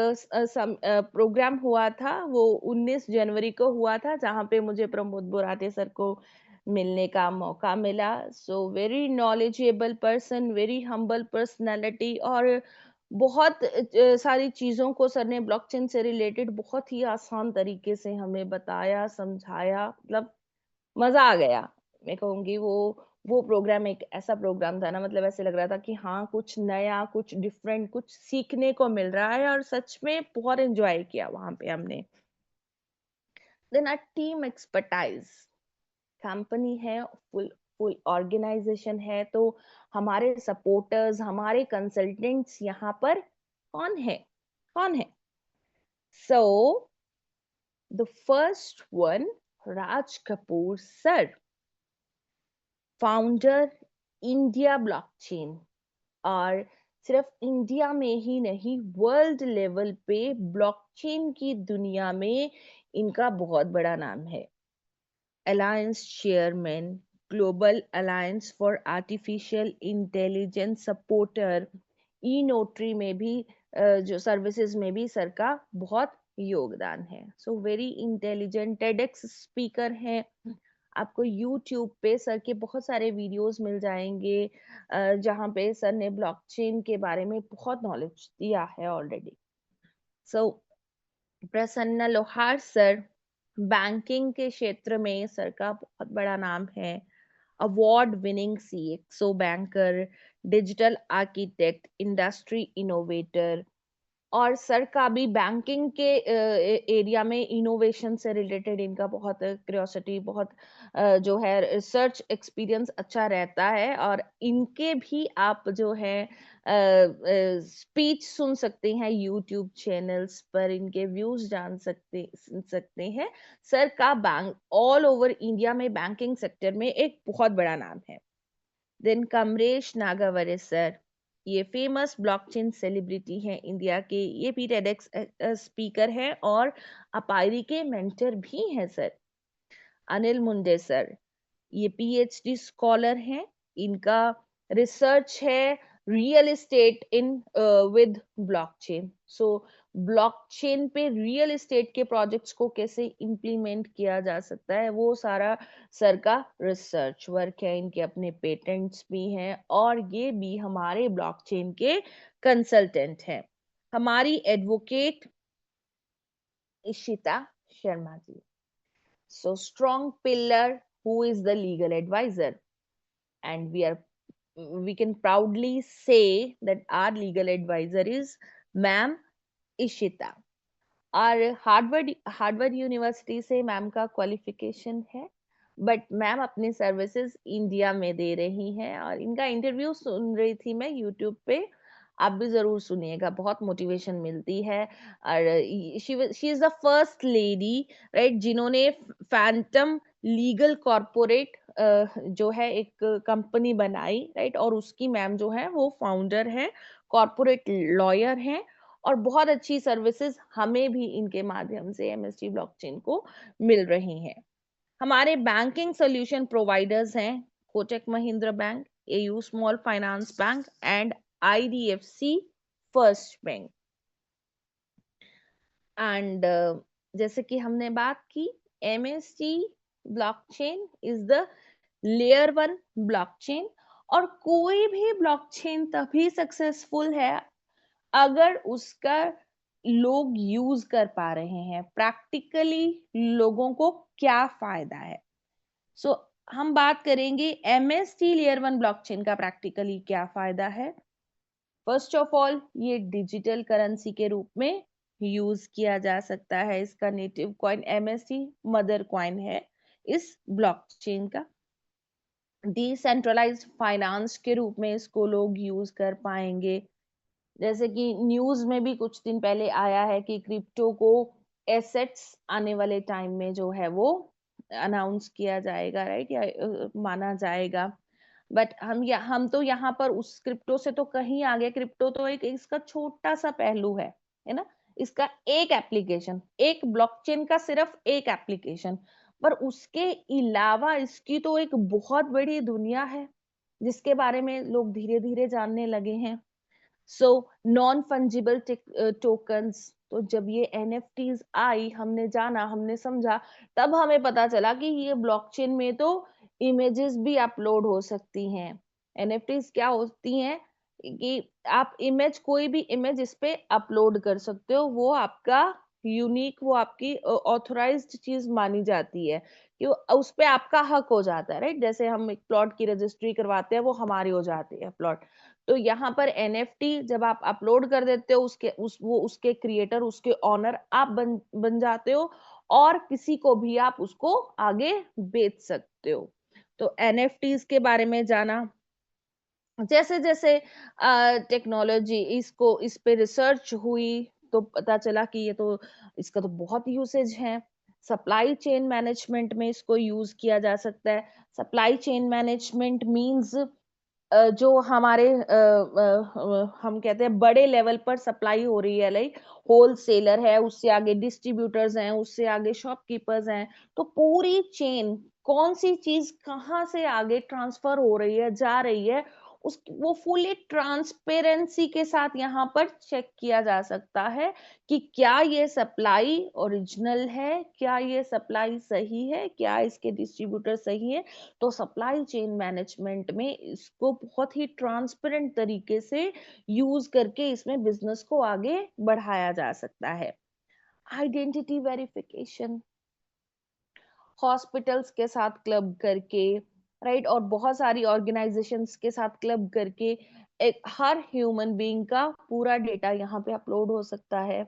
Speaker 2: प्रोग्राम हुआ था, वो 19 जनवरी को हुआ था, जहाँ पे मुझे प्रमोद बोराटे सर को मिलने का मौका मिला। So very knowledgeable person, very humble personality, और बहुत सारी चीजों को सर ने ब्लॉकचेन से रिलेटेड बहुत ही आसान तरीके से हमें बताया, समझाया, मतलब मजा आ गया। मैं कहूंगी वो प्रोग्राम एक ऐसा प्रोग्राम था ना, मतलब ऐसे लग रहा था कि हाँ, कुछ नया, कुछ डिफरेंट, कुछ सीखने को मिल रहा है, और सच में बहुत एंजॉय किया वहां पे हमने। Then our team expertise, company है, फुल फुल ऑर्गेनाइजेशन है, तो हमारे सपोर्टर्स, हमारे कंसल्टेंट्स यहाँ पर कौन है, कौन है? So the first one, Raj Kapoor sir, founder India blockchain. और सिर्फ इंडिया में ही नहीं, वर्ल्ड लेवल पे ब्लॉकचेन की दुनिया में इनका बहुत बड़ा नाम है। Alliance chairman, global alliance for artificial intelligence supporter, E notary में भी जो सर्विसेज में भी सर का बहुत योगदान है। So very intelligent TEDx speaker हैं। आपको यूट्यूब पे सर के बहुत सारे वीडियोस मिल जाएंगे, जहाँ पे सर ने ब्लॉकचेन के बारे में बहुत नॉलेज दिया है ऑलरेडी। सो प्रसन्न लोहार सर, बैंकिंग के क्षेत्र में सर का बहुत बड़ा नाम है। Award winning CXO banker, digital architect, industry innovator, और सर का भी बैंकिंग के एरिया में इनोवेशन से रिलेटेड इनका बहुत क्यूरियोसिटी, बहुत जो है रिसर्च एक्सपीरियंस अच्छा रहता है। और इनके भी आप जो है स्पीच सुन सकते हैं यूट्यूब चैनल्स पर, इनके व्यूज जान सकते हैं। सर का बैंक ऑल ओवर इंडिया में बैंकिंग सेक्टर में एक बहुत बड़ा नाम है। देन कमरेश नागावरे सर, ये फेमस ब्लॉकचेन सेलिब्रिटी हैं इंडिया के, ये भी टेडेक्स स्पीकर हैं और अपायरी के मेंटर भी हैं सर। अनिल मुंडे सर, ये पीएचडी स्कॉलर हैं, इनका रिसर्च है real estate in with blockchain. So blockchain पे रियल एस्टेट के प्रोजेक्ट्स को कैसे इम्प्लीमेंट किया जा सकता है, वो सारा सर का रिसर्च वर्क है। इनके अपने पेटेंट्स भी हैं, और ये भी हमारे ब्लॉकचेन के कंसल्टेंट हैं। हमारी advocate Ishita Sharma ji, so strong pillar who is the legal advisor, and we can proudly say that our legal advisor is ma'am Ishita। और हार्वर्ड यूनिवर्सिटी से मैम का क्वालिफिकेशन है, बट मैम अपनी सर्विसेज इंडिया में दे रही हैं, और इनका इंटरव्यू सुन रही थी मैं यूट्यूब पे, आप भी जरूर सुनिएगा, बहुत मोटिवेशन मिलती है। और she is the first lady, right, जिन्होंने फैंटम लीगल कॉर्पोरेट जो है एक कंपनी बनाई, राइट, और उसकी मैम जो है वो फाउंडर है, कॉर्पोरेट लॉयर हैं, और बहुत अच्छी सर्विसेज हमें भी इनके माध्यम से एमएसटी ब्लॉकचेन को मिल रही हैं। हमारे बैंकिंग सॉल्यूशन प्रोवाइडर्स हैं Kotak Mahindra bank, AU small finance bank and IDFC first bank. And जैसे कि हमने बात की, MST blockchain is the layer 1 blockchain, और कोई भी ब्लॉकचेन तभी सक्सेसफुल है अगर उसका लोग यूज कर पा रहे हैं, प्रैक्टिकली लोगों को क्या फायदा है। सो हम बात करेंगे एमएसटी लेयर 1 ब्लॉकचेन का प्रैक्टिकली क्या फायदा है। फर्स्ट ऑफ ऑल, ये डिजिटल करेंसी के रूप में यूज किया जा सकता है। इसका native coin MST mother coin है इस ब्लॉकचेन का। डिसेंट्रलाइज्ड फाइनेंस के रूप में इसको लोग यूज कर पाएंगे। जैसे कि न्यूज में भी कुछ दिन पहले आया है कि क्रिप्टो को एसेट्स आने वाले टाइम में जो है वो अनाउंस किया जाएगा, राइट, या माना जाएगा। बट हम तो यहाँ पर उस क्रिप्टो से तो कहीं आगे, क्रिप्टो तो एक इसका छोटा सा पहलू है ना। इसका एक एप्लीकेशन, एक ब्लॉकचेन का सिर्फ एक एप्लीकेशन, पर उसके अलावा इसकी तो एक बहुत बड़ी दुनिया है जिसके बारे में लोग धीरे धीरे जानने लगे हैं। सो नॉन फंजिबल टोकन्स, तो जब ये एनएफटीज आई, हमने जाना, हमने समझा, तब हमें पता चला कि ये ब्लॉकचेन में तो इमेजेस भी अपलोड हो सकती हैं। एनएफटीज क्या होती हैं कि आप इमेज, कोई भी इमेज इस पे अपलोड कर सकते हो, वो आपका यूनिक, वो आपकी ऑथराइज्ड चीज मानी जाती है कि उस पे आपका हक हो जाता है, राइट। जैसे हम एक प्लॉट की रजिस्ट्री करवाते हैं, वो हमारी हो जाती है प्लॉट। तो यहाँ पर एनएफटी जब आप अपलोड कर देते हो, उसके क्रिएटर, उसके ऑनर आप बन जाते हो, और किसी को भी आप उसको आगे बेच सकते हो। तो एनएफटीज के बारे में जाना। जैसे जैसे टेक्नोलॉजी इस पे रिसर्च हुई, तो पता चला कि ये तो, इसका तो बहुत यूसेज है। सप्लाई चेन मैनेजमेंट में इसको यूज किया जा सकता है। सप्लाई चेन मैनेजमेंट मींस जो हमारे हम कहते हैं बड़े लेवल पर सप्लाई हो रही है, लाइक होलसेलर है, उससे आगे डिस्ट्रीब्यूटर्स हैं, उससे आगे शॉपकीपर्स हैं। तो पूरी चेन, कौन सी चीज कहाँ से आगे ट्रांसफर हो रही है, जा रही है, उस वो फुली ट्रांसपेरेंसी के साथ यहाँ पर चेक किया जा सकता है कि क्या ये सप्लाई ओरिजिनल है, क्या ये सप्लाई सही है, क्या इसके डिस्ट्रीब्यूटर सही है। तो सप्लाई चेन मैनेजमेंट में इसको बहुत ही ट्रांसपेरेंट तरीके से यूज करके इसमें बिजनेस को आगे बढ़ाया जा सकता है। आइडेंटिटी वेरिफिकेशन, हॉस्पिटल्स के साथ क्लब करके, राइट, और बहुत सारी ऑर्गेनाइजेशंस के साथ क्लब करके एक हर ह्यूमन बीइंग का पूरा डेटा यहाँ पे अपलोड हो सकता है।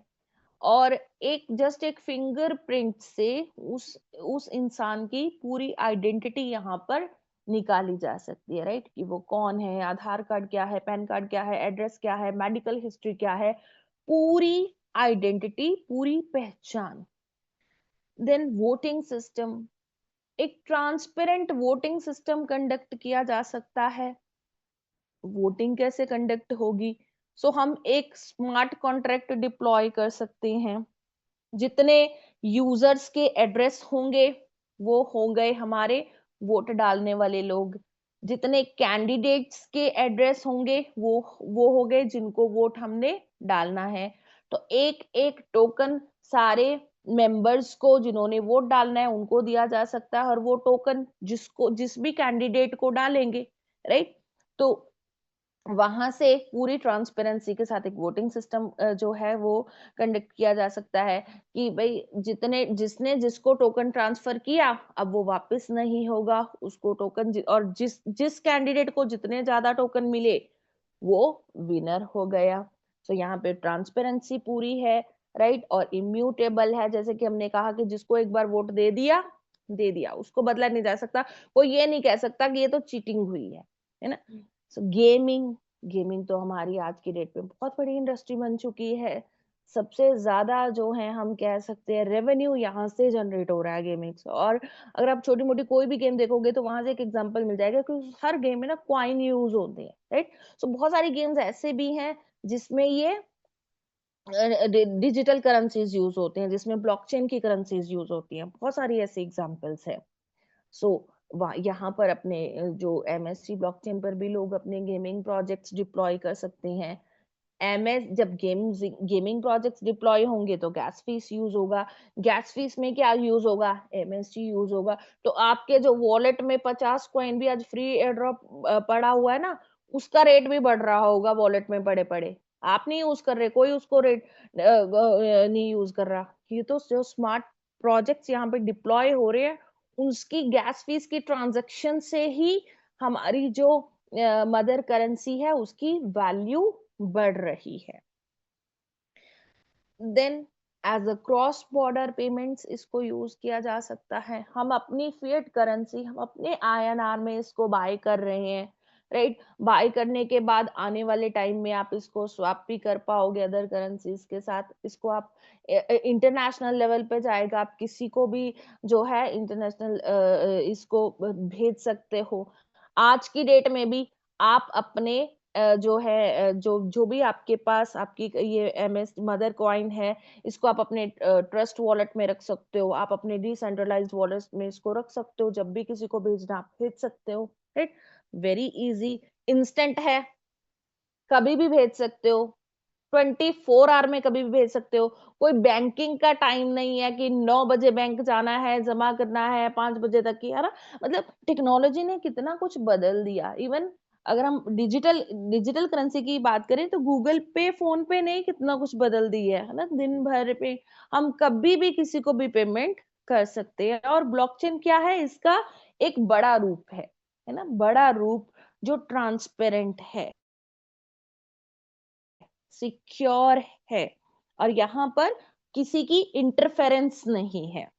Speaker 2: और एक फिंगरप्रिंट से उस इंसान की पूरी आइडेंटिटी यहाँ पर निकाली जा सकती है, राइट, कि वो कौन है, आधार कार्ड क्या है, पैन कार्ड क्या है, एड्रेस क्या है, मेडिकल हिस्ट्री क्या है, पूरी आइडेंटिटी, पूरी पहचान। देन वोटिंग सिस्टम, एक ट्रांसपेरेंट वोटिंग सिस्टम कंडक्ट किया जा सकता है। वोटिंग कैसे कंडक्ट होगी? सो हम एक स्मार्ट कॉन्ट्रैक्ट डिप्लॉय कर सकते हैं। जितने यूजर्स के एड्रेस होंगे, वो हो गए हमारे वोट डालने वाले लोग। जितने कैंडिडेट्स के एड्रेस होंगे, वो हो गए जिनको वोट हमने डालना है। तो एक एक टोकन सारे मेंबर्स को, जिन्होंने वोट डालना है, उनको दिया जा सकता है, और वो टोकन जिस भी कैंडिडेट को डालेंगे, राइट, तो वहां से पूरी ट्रांसपेरेंसी के साथ एक वोटिंग सिस्टम जो है वो कंडक्ट किया जा सकता है कि भाई जिसने जिसको टोकन ट्रांसफर किया, अब वो वापस नहीं होगा। उसको टोकन और जिस जिस कैंडिडेट को जितने ज्यादा टोकन मिले, वो विनर हो गया। तो यहाँ पे ट्रांसपेरेंसी पूरी है, राइट, और इम्यूटेबल है। जैसे कि हमने कहा कि जिसको एक बार वोट दे दिया, उसको बदला नहीं जा सकता। कोई ये नहीं कह सकता कि ये तो चीटिंग हुई है ना। सो गेमिंग, गेमिंग तो हमारी आज की डेट में बहुत बड़ी इंडस्ट्री बन चुकी है। सबसे ज्यादा जो है, हम कह सकते हैं, रेवेन्यू यहाँ से जनरेट हो रहा है गेमिंग से। और अगर आप छोटी मोटी कोई भी गेम देखोगे, तो वहां से एक एग्जांपल मिल जाएगा कि हर गेम में ना कॉइन यूज होते हैं, राइट। सो बहुत सारी गेम्स ऐसे भी हैं जिसमें ये डिजिटल करेंसीज यूज होते हैं, जिसमें ब्लॉकचेन की करेंसीज यूज होती हैं। बहुत सारी ऐसी एग्जांपल्स है। सो यहाँ पर जो एमएससी ब्लॉकचेन पर भी लोग अपने गेमिंग प्रोजेक्ट्स डिप्लॉय कर सकते हैं। एमएस जब गेमिंग प्रोजेक्ट्स डिप्लॉय होंगे तो गैस फीस यूज होगा, गैस फीस में क्या यूज होगा, एमएसटी यूज होगा। तो आपके जो वॉलेट में 50 कॉइन भी आज फ्री एयर ड्रॉप पड़ा हुआ है ना, उसका रेट भी बढ़ रहा होगा वॉलेट में पड़े पड़े। आप नहीं यूज कर रहे, कोई उसको रेट नहीं यूज कर रहा। ये तो जो स्मार्ट प्रोजेक्ट्स यहाँ पे डिप्लॉय हो रहे हैं, उसकी गैस फीस की ट्रांजैक्शन से ही हमारी जो मदर करेंसी है उसकी वैल्यू बढ़ रही है। Then as a cross border payments इसको यूज किया जा सकता है। हम अपनी फिएट करेंसी, हम अपने आईएनआर में इसको बाय कर रहे हैं, राइट। बाय करने के बाद आने वाले टाइम में आप इसको स्वैप भी कर पाओगे अदर करेंसीज के साथ। इसको आप इंटरनेशनल लेवल पे जाएगा, आप किसी को भी जो है इंटरनेशनल इसको भेज सकते हो। आज की डेट में भी आप अपने जो है जो जो भी आपके पास आपकी ये एमएस मदर कॉइन है, इसको आप अपने ट्रस्ट वॉलेट में रख सकते हो, आप अपने डिसेंट्रलाइज्ड वॉलेट में इसको रख सकते हो। जब भी किसी को भेजना आप भेज सकते हो, राइट। वेरी इजी, इंस्टेंट है, कभी भी भेज सकते हो, 24 आवर में कभी भी भेज सकते हो। कोई बैंकिंग का टाइम नहीं है कि 9 बजे बैंक जाना है, जमा करना है 5 बजे तक की, है ना? मतलब टेक्नोलॉजी ने कितना कुछ बदल दिया। इवन अगर हम डिजिटल डिजिटल करेंसी की बात करें तो गूगल पे, फोन पे ने कितना कुछ बदल दिया है ना? दिन भर पे हम कभी भी किसी को भी पेमेंट कर सकते हैं। और ब्लॉकचेन क्या है? इसका एक बड़ा रूप है ना? बड़ा रूप जो ट्रांसपेरेंट है, सिक्योर है, और यहाँ पर किसी की इंटरफेरेंस नहीं है।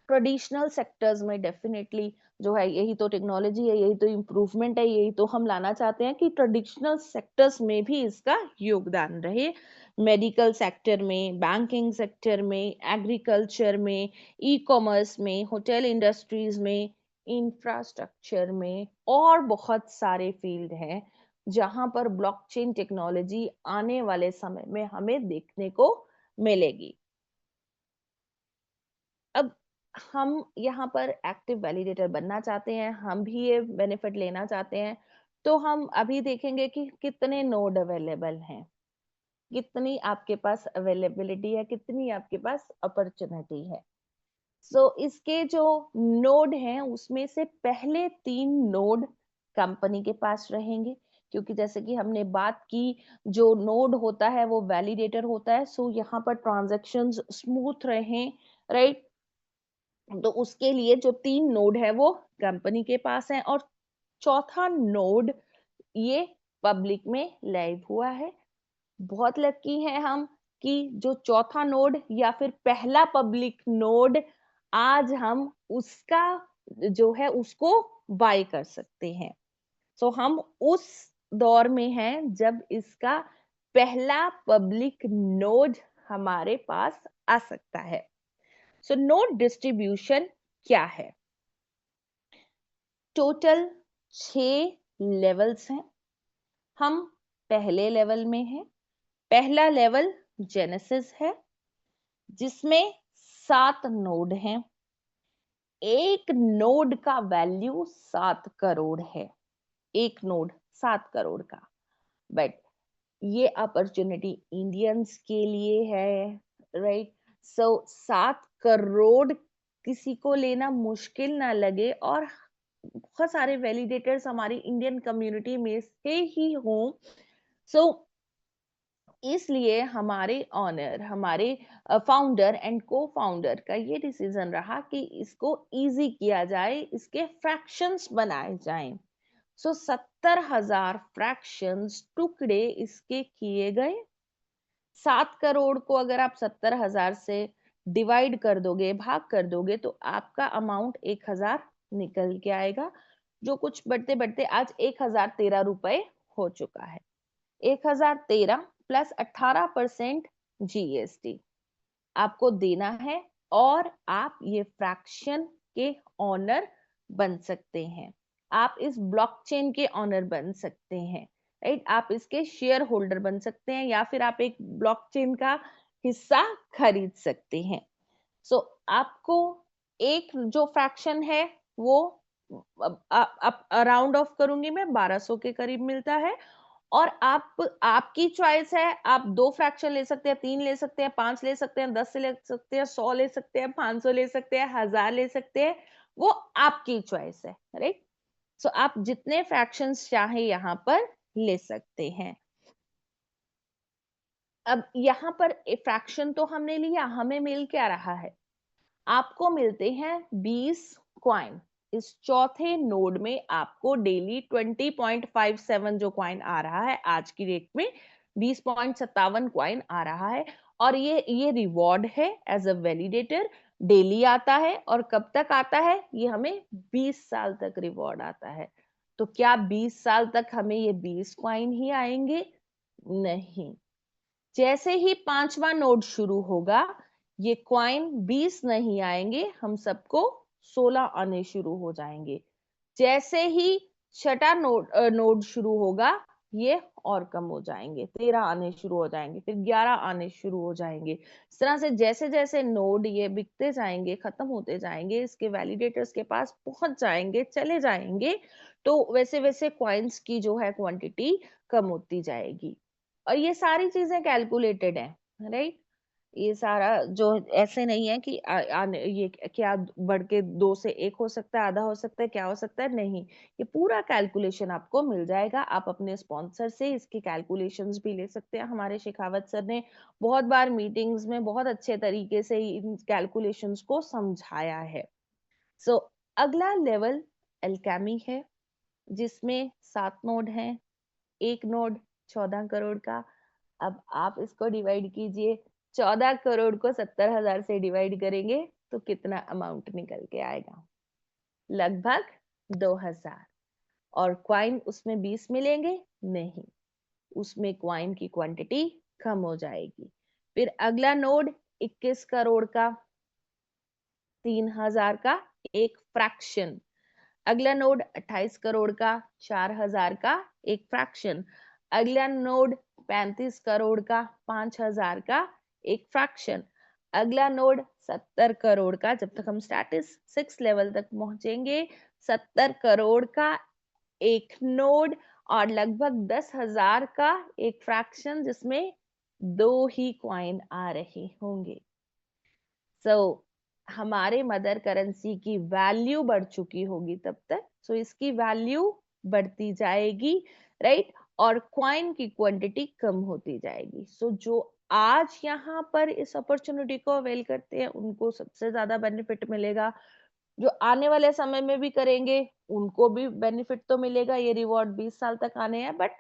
Speaker 2: ट्रेडिशनल सेक्टर्स में डेफिनेटली जो है, यही तो टेक्नोलॉजी है, यही तो इम्प्रूवमेंट है, यही तो हम लाना चाहते हैं कि ट्रेडिशनल सेक्टर्स में भी इसका योगदान रहे। मेडिकल सेक्टर में, बैंकिंग सेक्टर में, एग्रीकल्चर में, ई कॉमर्स में, होटल इंडस्ट्रीज में, इंफ्रास्ट्रक्चर में, और बहुत सारे फील्ड हैं जहां पर ब्लॉकचेन टेक्नोलॉजी आने वाले समय में हमें देखने को मिलेगी। अब हम यहाँ पर एक्टिव वैलिडेटर बनना चाहते हैं, हम भी ये बेनिफिट लेना चाहते हैं, तो हम अभी देखेंगे कि कितने नोड अवेलेबल हैं, कितनी आपके पास अवेलेबिलिटी है, कितनी आपके पास अपॉर्चुनिटी है। इसके जो नोड हैं उसमें से पहले 3 नोड कंपनी के पास रहेंगे, क्योंकि जैसे कि हमने बात की, जो नोड होता है वो वैलिडेटर होता है। यहाँ पर ट्रांजैक्शंस स्मूथ रहें, राइट। तो उसके लिए जो 3 नोड है वो कंपनी के पास है, और चौथा नोड ये पब्लिक में लाइव हुआ है। बहुत लकी हैं हम कि जो चौथा नोड या फिर पहला पब्लिक नोड, आज हम उसका जो है उसको बाय कर सकते हैं। हम उस दौर में हैं जब इसका पहला पब्लिक नोड हमारे पास आ सकता है। नोड डिस्ट्रीब्यूशन क्या है? टोटल 6 लेवल्स हैं। हम पहले लेवल में हैं। पहला लेवल जेनेसिस है, जिसमें 7 नोड हैं। एक नोड का वैल्यू 7 करोड़ है। एक नोड 7 करोड़ का। बट ये अपॉर्चुनिटी इंडियंस के लिए है, राइट। 7 करोड़ किसी को लेना मुश्किल ना लगे, और बहुत सारे वैलिडेटर्स हमारी इंडियन कम्युनिटी में से ही हों। सो इसलिए हमारे ऑनर, हमारे फाउंडर एंड को फाउंडर का ये डिसीजन रहा कि इसको इजी किया जाए, इसके फ्रैक्शंस बनाए जाएं। 70,000 फ्रैक्शंस, टुकड़े इसके किए गए। 7 करोड़ को अगर आप 70,000 से डिवाइड कर दोगे, भाग कर दोगे, तो आपका अमाउंट 1,000 निकल के आएगा, जो कुछ बढ़ते बढ़ते आज 1,013 रुपए हो चुका है। 1,013 प्लस 18% जीएसटी आपको देना है, और आप ये फ्रैक्शन के ऑनर बन सकते हैं। आप इस ब्लॉकचेन के ऑनर बन सकते हैं, राइट। आप इसके शेयर होल्डर बन सकते हैं, या फिर आप एक ब्लॉकचेन का हिस्सा खरीद सकते हैं। आपको एक जो फ्रैक्शन है वो राउंड ऑफ करूंगी मैं, 1200 के करीब मिलता है, और आपकी चॉइस है, आप 2 फ्रैक्शन ले सकते हैं, 3 ले सकते हैं, 5 ले सकते हैं, 10 ले सकते हैं, 100 ले सकते हैं, 500 ले सकते हैं, 1000 ले सकते हैं, वो आपकी चॉइस है, राइट? सो आप जितने फ्रैक्शंस चाहे यहाँ पर ले सकते हैं। अब यहाँ पर फ्रैक्शन तो हमने लिया, हमें मिल क्या रहा है? आपको मिलते हैं 20 कॉइन। इस चौथे नोड में आपको डेली 20.57 जो कॉइन आ रहा है आज की डेट में 20.57 कॉइन आ रहा है। और ये रिवॉर्ड है एज अ वैलिडेटर, डेली आता है। और कब तक आता है? ये हमें 20 साल तक रिवॉर्ड आता है। तो क्या 20 साल तक हमें ये 20 कॉइन ही आएंगे? नहीं। जैसे ही 5वां नोड शुरू होगा, ये कॉइन 20 नहीं आएंगे, हम सबको 16 आने शुरू हो जाएंगे। जैसे ही छठा नोड शुरू होगा, ये और कम हो जाएंगे, 13 आने शुरू हो जाएंगे, फिर 11 आने शुरू हो जाएंगे। इस तरह से जैसे जैसे नोड ये बिकते जाएंगे, खत्म होते जाएंगे, इसके वैलिडेटर्स के पास पहुंच जाएंगे, चले जाएंगे, तो वैसे वैसे कॉइन्स की जो है क्वांटिटी कम होती जाएगी। और ये सारी चीजें कैलकुलेटेड है, राइट? ये सारा जो ऐसे नहीं है कि ये क्या बढ़ के 2 से 1 हो सकता है, आधा हो सकता है, क्या हो सकता है, नहीं। ये पूरा कैलकुलेशन आपको मिल जाएगा। आप अपने स्पॉन्सर से इसकी कैलकुलेशंस भी ले सकते हैं। हमारे शेखावत सर ने बहुत बार मीटिंग्स में बहुत अच्छे तरीके से इन कैलकुलेशंस को समझाया है। सो अगला लेवल एल्केमी है, जिसमें 7 नोड हैं, एक नोड 14 करोड़ का। अब आप इसको डिवाइड कीजिए, 14 करोड़ को 70,000 से डिवाइड करेंगे तो कितना अमाउंट निकल के आएगा? लगभग 2000। और क्वाइन उसमें 20 मिलेंगे? नहीं, उसमें क्वाइन की क्वांटिटी कम हो जाएगी। फिर अगला नोड 21 करोड़ का, 3000 का एक फ्रैक्शन। अगला नोड 28 करोड़ का, 4000 का एक फ्रैक्शन। अगला नोड 35 करोड़ का, 5000 का एक फ्रैक्शन। अगला नोड 70 करोड़ का, जब तक हम स्टैटिस 6 लेवल तक पहुंचेंगे, 70 करोड़ का एक नोड। और लगभग 10,000 का एक फ्रैक्शन, जिसमें 2 ही क्वाइन आ रहे होंगे। सो हमारे मदर करेंसी की वैल्यू बढ़ चुकी होगी तब तक। सो इसकी वैल्यू बढ़ती जाएगी, राइट? और क्वाइन की क्वांटिटी कम होती जाएगी। सो जो आज यहाँ पर इस अपॉर्चुनिटी को अवेल करते हैं, उनको सबसे ज्यादा बेनिफिट मिलेगा। जो आने वाले समय में भी करेंगे, उनको भी बेनिफिट तो मिलेगा। ये रिवॉर्ड 20 साल तक आने हैं, बट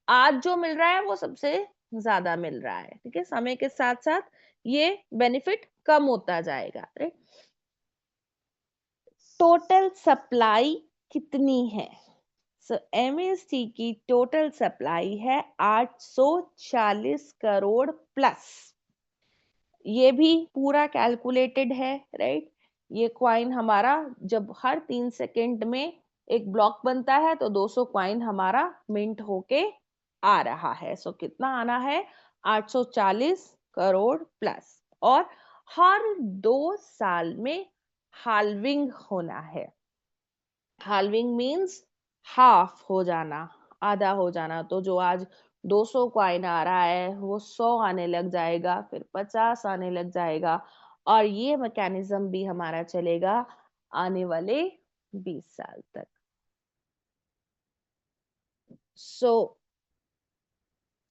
Speaker 2: आज जो मिल रहा है वो सबसे ज्यादा मिल रहा है। ठीक है, समय के साथ साथ ये बेनिफिट कम होता जाएगा, राइट? टोटल सप्लाई कितनी है? सो एमएसटी की टोटल सप्लाई है 840 करोड़ प्लस। ये भी पूरा कैलकुलेटेड है, राइट? ये क्वाइन हमारा जब हर 3 सेकेंड में एक ब्लॉक बनता है, तो 200 क्वाइन हमारा मिंट होके आ रहा है। सो कितना आना है? 840 करोड़ प्लस। और हर 2 साल में हाल्विंग होना है। हाल्विंग मीन्स हाफ हो जाना, आधा हो जाना। तो जो आज 200 क्वाइन आ रहा है, वो 100 आने लग जाएगा, फिर 50 आने लग जाएगा। और ये मैकेनिज्म भी हमारा चलेगा आने वाले 20 साल तक। So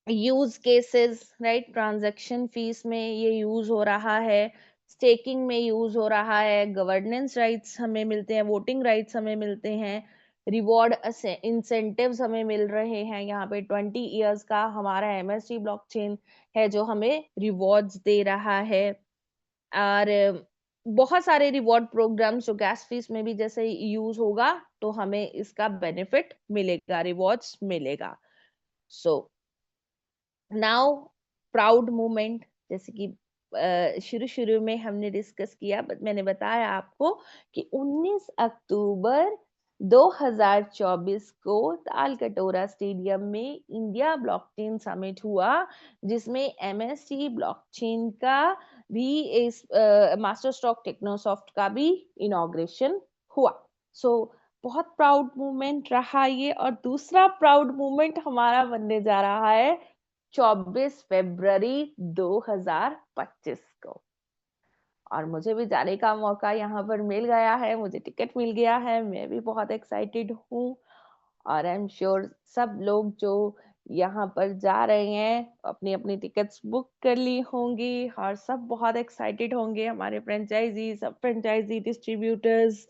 Speaker 2: use cases, right? Transaction fees में ये यूज हो रहा है, स्टेकिंग में यूज हो रहा है, गवर्नेंस राइट्स हमें मिलते हैं, वोटिंग राइट्स हमें मिलते हैं, रिवॉर्ड इंसेंटिव्स हमें मिल रहे हैं। यहाँ पे 20 इयर्स का हमारा एमएसटी ब्लॉकचेन है जो हमें रिवॉर्ड्स दे रहा है। और बहुत सारे रिवॉर्ड प्रोग्राम्स जो गैस फीस में भी जैसे यूज होगा, तो हमें इसका बेनिफिट मिलेगा, रिवॉर्ड्स मिलेगा। सो नाउ प्राउड मोमेंट, जैसे कि शुरू शुरू में हमने डिस्कस किया, मैंने बताया आपको कि 19 अक्टूबर 2024 को तालकटोरा स्टेडियम में इंडिया ब्लॉकचेन समिट हुआ, जिसमें एमएसटी ब्लॉकचेन का भी इस मास्टर स्ट्रोक टेक्नोसॉफ्ट का भी इनॉग्रेशन हुआ। सो बहुत प्राउड मोमेंट रहा ये, और दूसरा प्राउड मोमेंट हमारा बनने जा रहा है 24 फरवरी 2025 को। और मुझे भी जाने का मौका यहाँ पर मिल गया है, मुझे टिकट मिल गया है, मैं भी बहुत एक्साइटेड हूँ। और आई एम श्योर सब लोग जो यहाँ पर जा रहे हैं अपनी अपनी टिकट्स बुक कर ली होंगी, और सब बहुत एक्साइटेड होंगे, हमारे फ्रेंचाइजी, सब फ्रेंचाइजी डिस्ट्रीब्यूटर्स।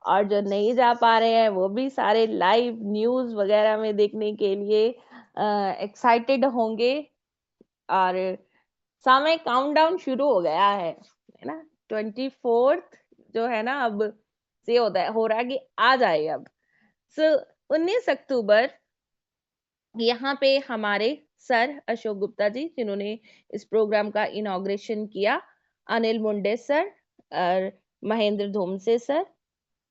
Speaker 2: और जो नहीं जा पा रहे हैं वो भी सारे लाइव न्यूज़ वगैरह में देखने के लिए एक्साइटेड होंगे। और समय काउंटडाउन शुरू हो गया है ना। 24th जो है ना, अब से होता है, हो रहा है कि आ जाए अब। सो 19 अक्टूबर यहाँ पे हमारे सर अशोक गुप्ता जी, जिन्होंने इस प्रोग्राम का इनॉग्रेशन किया, अनिल मुंडे सर और महेंद्र धोमसे सर,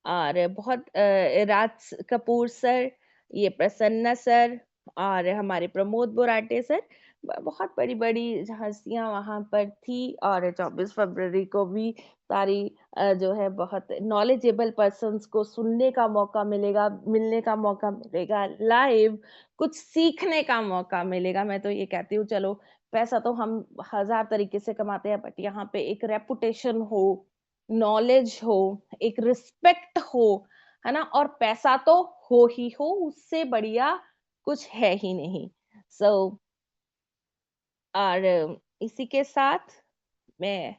Speaker 2: और बहुत राज कपूर सर, ये प्रसन्ना सर, और हमारे प्रमोद बोराटे सर, बहुत बड़ी बड़ी हस्तियां वहां पर थी। और 24 फरवरी को भी सारी जो है बहुत नॉलेजेबल पर्सन्स को सुनने का मौका मिलेगा, मिलने का मौका मिलेगा लाइव, कुछ सीखने का मौका मिलेगा। मैं तो ये कहती हूँ, चलो पैसा तो हम हजार तरीके से कमाते हैं, बट यहाँ पे एक रेपुटेशन हो, नॉलेज हो, एक रिस्पेक्ट हो, है ना, और पैसा तो हो ही हो, उससे बढ़िया कुछ है ही नहीं। सो और इसी के साथ मैं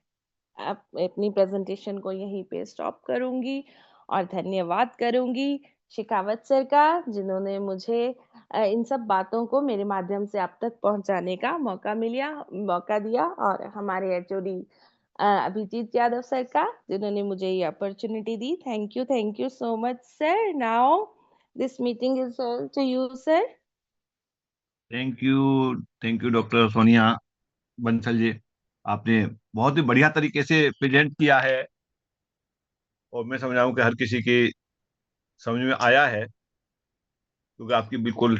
Speaker 2: आप अपनी प्रेजेंटेशन को यहीं पे स्टॉप करूंगी, और धन्यवाद करूंगी शेखावत सर का, जिन्होंने मुझे इन सब बातों को मेरे माध्यम से आप तक पहुंचाने का मौका दिया, और हमारे एचओडी अभिजीत यादव सर का, जिन्होंने मुझे ये अपॉर्चुनिटी दी। Thank you so much sir. Now this meeting is to you sir.
Speaker 1: Thank you doctor Sonia Bansal ji. आपने बहुत ही बढ़िया तरीके से प्रेजेंट किया है, और मैं समझ रहा हूँ कि हर किसी की समझ में आया है, क्योंकि आपकी बिल्कुल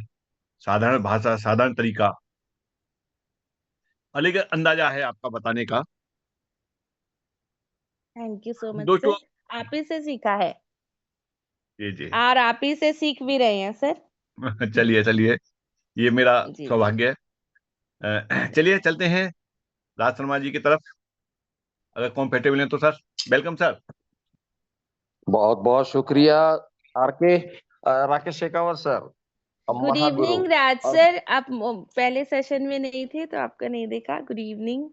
Speaker 1: साधारण भाषा, साधारण तरीका, अलग अंदाजा है आपका बताने का।
Speaker 2: थैंक यू सो मच
Speaker 1: दोस्तों,
Speaker 2: सर। आप ही से सीखा है,
Speaker 1: जी जी।
Speaker 2: और आप ही से सीख भी रहे हैं सर।
Speaker 1: चलिए चलिए, ये मेरा
Speaker 2: जी जी।
Speaker 1: सौभाग्य है। चलिए चलते हैं राज शर्मा जी की तरफ, अगर कंफर्टेबल हैं तो सर। Welcome sir.
Speaker 3: बहुत बहुत शुक्रिया RK Rakesh Shekhawat sir,
Speaker 2: good
Speaker 3: Mahaguru.
Speaker 2: Evening Raj
Speaker 3: और
Speaker 2: सर, आप पहले सेशन में नहीं थे तो आपका नहीं देखा। Good evening.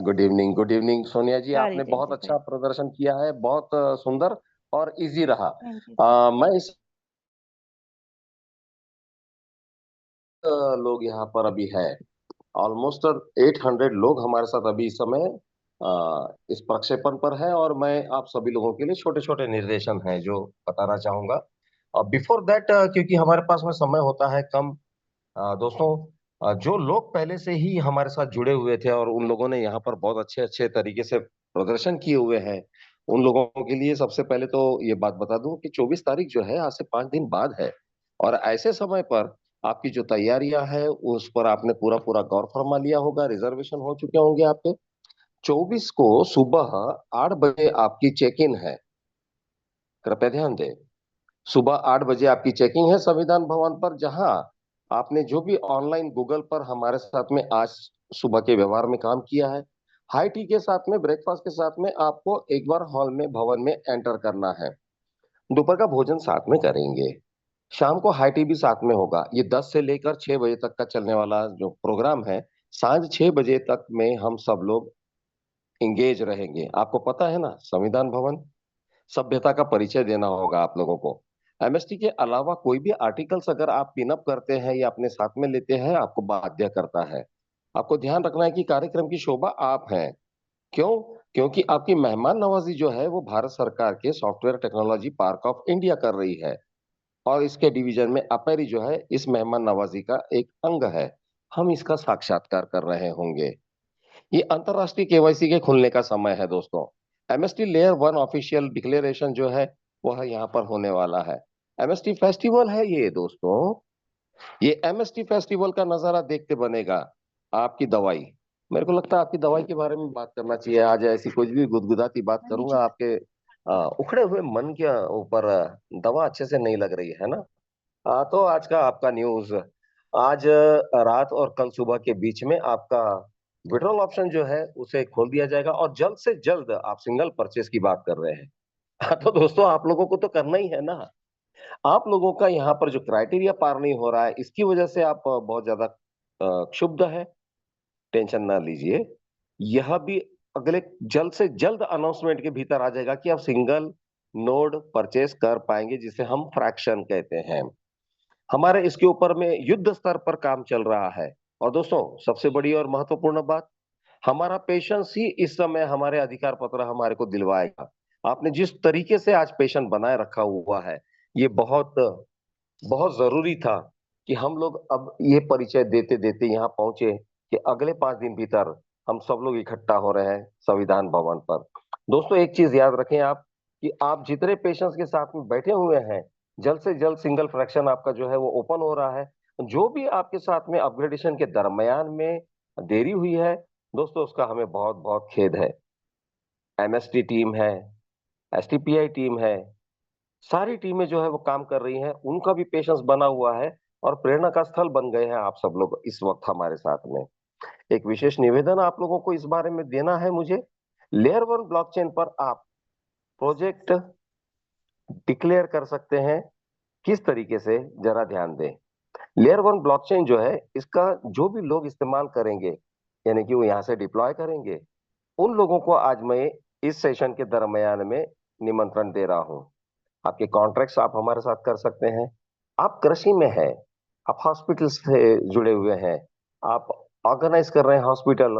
Speaker 3: Good evening, good evening Sonia ji,
Speaker 2: sorry,
Speaker 3: आपने
Speaker 2: थैंक
Speaker 3: बहुत
Speaker 2: यू
Speaker 3: अच्छा
Speaker 2: सर।
Speaker 3: प्रदर्शन किया है, बहुत सुंदर और इजी रहा।
Speaker 2: Thank you sir.
Speaker 3: मैं इस लोग यहाँ पर अभी है, ऑलमोस्ट 800 लोग हमारे साथ अभी इस समय इस प्रक्षेपण पर है, और मैं आप सभी लोगों के लिए छोटे छोटे निर्देशन हैं जो बताना चाहूंगा। बिफोर दैट, क्योंकि हमारे पास में समय होता है कम, दोस्तों, जो लोग पहले से ही हमारे साथ जुड़े हुए थे और उन लोगों ने यहाँ पर बहुत अच्छे अच्छे तरीके से प्रदर्शन किए हुए हैं, उन लोगों के लिए सबसे पहले तो ये बात बता दूं कि 24 तारीख जो है आज से 5 दिन बाद है। और ऐसे समय पर आपकी जो तैयारियां हैं उस पर आपने पूरा पूरा गौर फरमा लिया होगा, रिजर्वेशन हो चुके होंगे आपके। 24 को सुबह 8 बजे आपकी चेक इन है, कृपया ध्यान दें। सुबह 8 बजे आपकी चेकिंग है संविधान भवन पर, जहां आपने जो भी ऑनलाइन गूगल पर हमारे साथ में आज सुबह के व्यवहार में काम किया है, हाई टी के साथ में, ब्रेकफास्ट के साथ में, आपको एक बार हॉल में, भवन में एंटर करना है। दोपहर का भोजन साथ में करेंगे, शाम को हाई टी भी साथ में होगा। ये 10 से लेकर 6 बजे तक का चलने वाला जो प्रोग्राम है, सांझ 6 बजे तक में हम सब लोग इंगेज रहेंगे। आपको पता है ना, संविधान भवन, सभ्यता का परिचय देना होगा आप लोगों को। एमएसटी के अलावा कोई भी आर्टिकल्स अगर आप पिनअप करते हैं या अपने साथ में लेते हैं, आपको बाध्य करता है। आपको ध्यान रखना है कि कार्यक्रम की शोभा आप हैं। क्यों? क्योंकि आपकी मेहमान नवाजी जो है वो भारत सरकार के software technology park of India कर रही है, और इसके डिवीजन में अपेरी जो है इस मेहमान नवाजी का एक अंग है। हम इसका साक्षात्कार कर रहे होंगे। ये अंतरराष्ट्रीय केवाईसी के खुलने का समय है दोस्तों। एमएसटी लेयर 1 ऑफिशियल डिक्लेरेशन जो है वह यहाँ पर होने वाला है। एमएसटी फेस्टिवल है ये दोस्तों। ये एमएसटी फेस्टिवल का नजारा देखते बनेगा आपकी दवाई। मेरे को लगता है आपकी दवाई के बारे में बात करना चाहिए आज, ऐसी कुछ भी गुदगुदाती बात
Speaker 2: हाँ जी।
Speaker 3: करूंगा आपके उखड़े हुए मन के ऊपर दवा अच्छे से नहीं लग रही है ना। तो आज का आपका न्यूज, आज रात और कल सुबह के बीच में आपका विड्रॉल ऑप्शन जो है उसे खोल दिया जाएगा, और जल्द से जल्द आप सिंगल परचेज की बात कर रहे हैं। तो दोस्तों, आप लोगों को तो करना ही है ना। आप लोगों का यहाँ पर जो क्राइटेरिया पार नहीं हो रहा है, इसकी वजह से आप बहुत ज्यादा क्षुब्ध है। टेंशन ना लीजिए, यह भी अगले जल्द से जल्द अनाउंसमेंट के भीतर आ जाएगा कि आप सिंगल नोड परचेस कर पाएंगे, जिसे हम फ्रैक्शन कहते हैं। हमारे इसके ऊपर में युद्ध स्तर पर काम चल रहा है। और दोस्तों, सबसे बड़ी और महत्वपूर्ण बात, हमारा पेशेंस ही इस समय हमारे अधिकार पत्र हमारे को दिलवाएगा। आपने जिस तरीके से आज पेशेंस बनाए रखा हुआ है, ये बहुत बहुत जरूरी था कि हम लोग अब ये परिचय देते देते यहाँ पहुंचे कि अगले 5 दिन भीतर हम सब लोग इकट्ठा हो रहे हैं संविधान भवन पर। दोस्तों, एक चीज याद रखें आप, कि आप जितने पेशेंट्स के साथ में बैठे हुए हैं, जल्द से जल्द सिंगल फ्रैक्शन आपका जो है वो ओपन हो रहा है। जो भी आपके साथ में अपग्रेडेशन के दरमियान में देरी हुई है, दोस्तों, उसका हमें बहुत बहुत खेद है। एमएसटी टीम है, एसटीपीआई टीम है, सारी टीमें जो है वो काम कर रही हैं, उनका भी पेशेंस बना हुआ है, और प्रेरणा का स्थल बन गए हैं आप सब लोग इस वक्त हमारे साथ में। एक विशेष निवेदन आप लोगों को इस बारे में देना है मुझे। लेयर 1 ब्लॉकचेन पर आप प्रोजेक्ट डिक्लेयर कर सकते हैं। किस तरीके से, जरा ध्यान दें। लेयर 1 ब्लॉकचेन जो है, इसका जो भी लोग इस्तेमाल करेंगे, यानी कि वो यहाँ से डिप्लॉय करेंगे, उन लोगों को आज मैं इस सेशन के दरमियान में निमंत्रण दे रहा हूं। आपके कॉन्ट्रैक्ट्स आप हमारे साथ कर सकते हैं। आप कृषि में हैं, आप हॉस्पिटल से जुड़े हुए हैं, आप ऑर्गेनाइज कर रहे हैं हॉस्पिटल,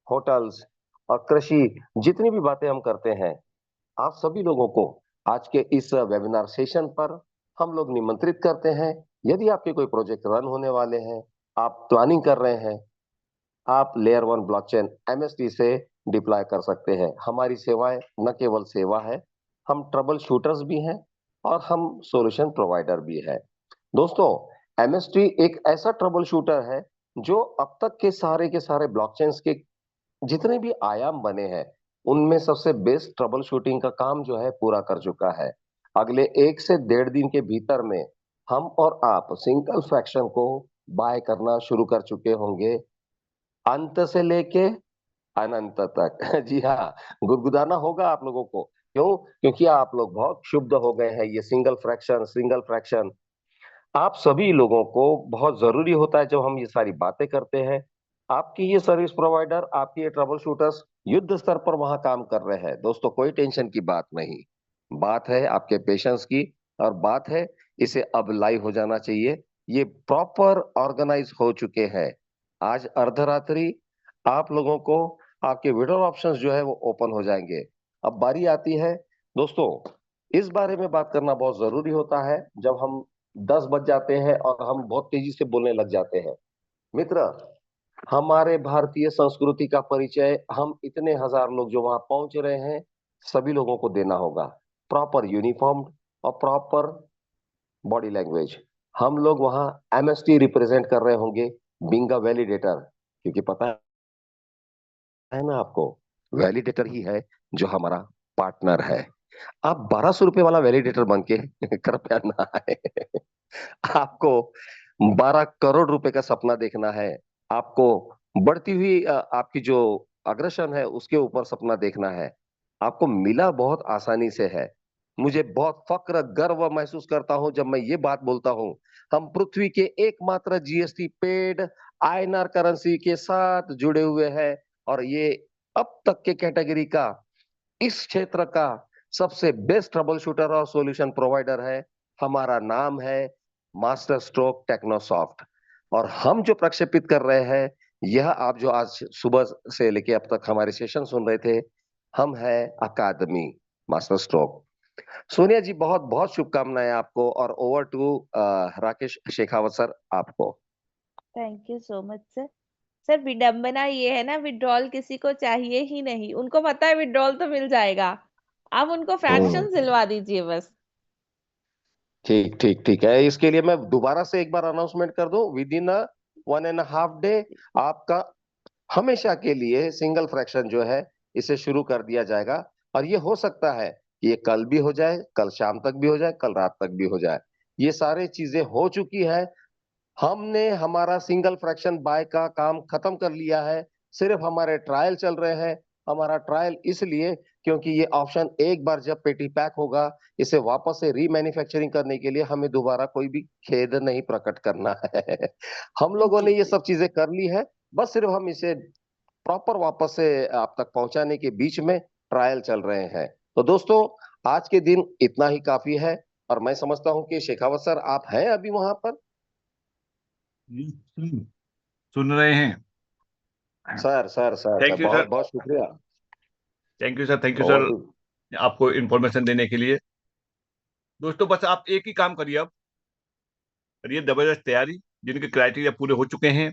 Speaker 3: होटल्स और कृषि, जितनी भी बातें हम करते हैं, आप सभी लोगों को आज के इस वेबिनार सेशन पर हम लोग निमंत्रित करते हैं। यदि आपके कोई प्रोजेक्ट रन होने वाले हैं, आप प्लानिंग कर रहे हैं, आप लेयर 1 ब्लॉकचेन एमएसटी से डिप्लॉय कर सकते हैं। हमारी सेवाएं न केवल सेवा है, हम ट्रबल शूटर्स भी हैं और हम सॉल्यूशन प्रोवाइडर भी है। दोस्तों, एमएसटी एक ऐसा ट्रबल शूटर है जो अब तक के सारे ब्लॉकचेन्स के जितने भी आयाम बने हैं, उनमें सबसे बेस्ट ट्रबल शूटिंग का काम जो है पूरा कर चुका है। अगले 1 से 1.5 दिन के भीतर में हम और आप सिंगल फ्रैक्शन को बाय करना शुरू कर चुके होंगे, अंत से लेके अनंत तक। जी हाँ, गुदगुदाना होगा आप लोगों को। क्यों? क्योंकि आप लोग बहुत क्षुब्ध हो गए हैं। ये सिंगल फ्रैक्शन, सिंगल फ्रैक्शन आप सभी लोगों को बहुत जरूरी होता है। जब हम ये सारी बातें करते हैं, आपकी ये सर्विस प्रोवाइडर, आपकी ये ट्रबल शूटर्स युद्ध स्तर पर वहां काम कर रहे हैं। दोस्तों, कोई टेंशन की बात नहीं, बात है आपके पेशेंस की, और बात है इसे अब लाइव हो जाना चाहिए। ये प्रॉपर ऑर्गेनाइज हो चुके हैं। आज अर्धरात्रि आप लोगों को आपके विड्रॉल ऑप्शंस जो है वो ओपन हो जाएंगे। अब बारी आती है दोस्तों, इस बारे में बात करना बहुत जरूरी होता है जब हम 10 बज जाते हैं और हम बहुत तेजी से बोलने लग जाते हैं। मित्र, हमारे भारतीय संस्कृति का परिचय हम इतने हजार लोग जो वहां पहुंच रहे हैं, सभी लोगों को देना होगा। प्रॉपर यूनिफॉर्म और प्रॉपर बॉडी लैंग्वेज। हम लोग वहां एमएसटी रिप्रेजेंट कर रहे होंगे, बीइंग अ वैलिडेटर, क्योंकि पता है ना आपको, वैलिडेटर ही है जो हमारा पार्टनर है। आप 1200 रुपए वाला वैलिडेटर बन के कृपया ना आए। आपको 12 करोड़ रुपए का सपना देखना है। आपको बढ़ती हुई आपकी जो अग्रसन है उसके ऊपर सपना देखना है। आपको मिला बहुत आसानी से है। मुझे बहुत फक्र गर्व महसूस करता हूं जब मैं ये बात बोलता हूं, हम पृथ्वी के एकमात्र जीएसटी पेड आईएनआर करेंसी के साथ जुड़े हुए हैं, और ये अब तक के कैटेगरी का, इस क्षेत्र का सबसे बेस्ट ट्रबल शूटर और सॉल्यूशन प्रोवाइडर है। हमारा नाम है मास्टर स्ट्रोक टेक्नोसॉफ्ट, और हम जो प्रक्षेपित कर रहे हैं, यह आप जो आज सुबह से लेके अब तक हमारे सेशन सुन रहे थे, हम है अकादमी मास्टर स्ट्रोक। सोनिया जी, बहुत बहुत शुभकामनाएं आपको, और over to Rakesh Shekhawat sir, आपको।
Speaker 2: Thank you so much sir. Sir, विडंबना ये है ना, विड्रॉल किसी को चाहिए ही नहीं, उनको पता है विड्रॉल तो मिल जाएगा। आप उनको फ्रैक्शन दिलवा दीजिए बस।
Speaker 3: ठीक ठीक ठीक है। इसके लिए मैं दोबारा से एक बार अनाउंसमेंट कर दूं, विद इन 1.5 डे आपका हमेशा के लिए सिंगल फ्रैक्शन जो है इसे शुरू कर दिया जाएगा। और ये हो सकता है ये कल भी हो जाए, कल शाम तक भी हो जाए, कल रात तक भी हो जाए। ये सारी चीजें हो चुकी है। हमने हमारा सिंगल फ्रैक्शन बाय का काम खत्म कर लिया है। सिर्फ हमारे ट्रायल चल रहे हैं। हमारा ट्रायल इसलिए क्योंकि ये ऑप्शन एक बार जब पेटी पैक होगा, इसे वापस से रीमैन्युफैक्चरिंग करने के लिए हमें दोबारा कोई भी खेद नहीं प्रकट करना है। हम लोगों
Speaker 2: जी
Speaker 3: ने ये
Speaker 2: जी।
Speaker 3: सब चीजें कर ली है। बस सिर्फ हम इसे प्रॉपर वापस से आप तक पहुंचाने के बीच में ट्रायल चल रहे हैं। तो दोस्तों, आज के दिन इतना ही काफी है। और मैं समझता हूं कि शेखावत सर, आप हैं अभी वहां पर?
Speaker 1: जी, सुन रहे हैं।
Speaker 3: Sir sir sir sir,
Speaker 1: thank you
Speaker 3: बहुत
Speaker 1: सर।
Speaker 3: बहुत शुक्रिया।
Speaker 1: Thank you sir, thank you sir,
Speaker 3: बहुत ही।
Speaker 1: आपको इन्फॉर्मेशन देने के लिए। दोस्तों बस आप एक ही काम करिए अब, करिए जबरदस्त तैयारी। जिनके क्राइटेरिया पूरे हो चुके हैं,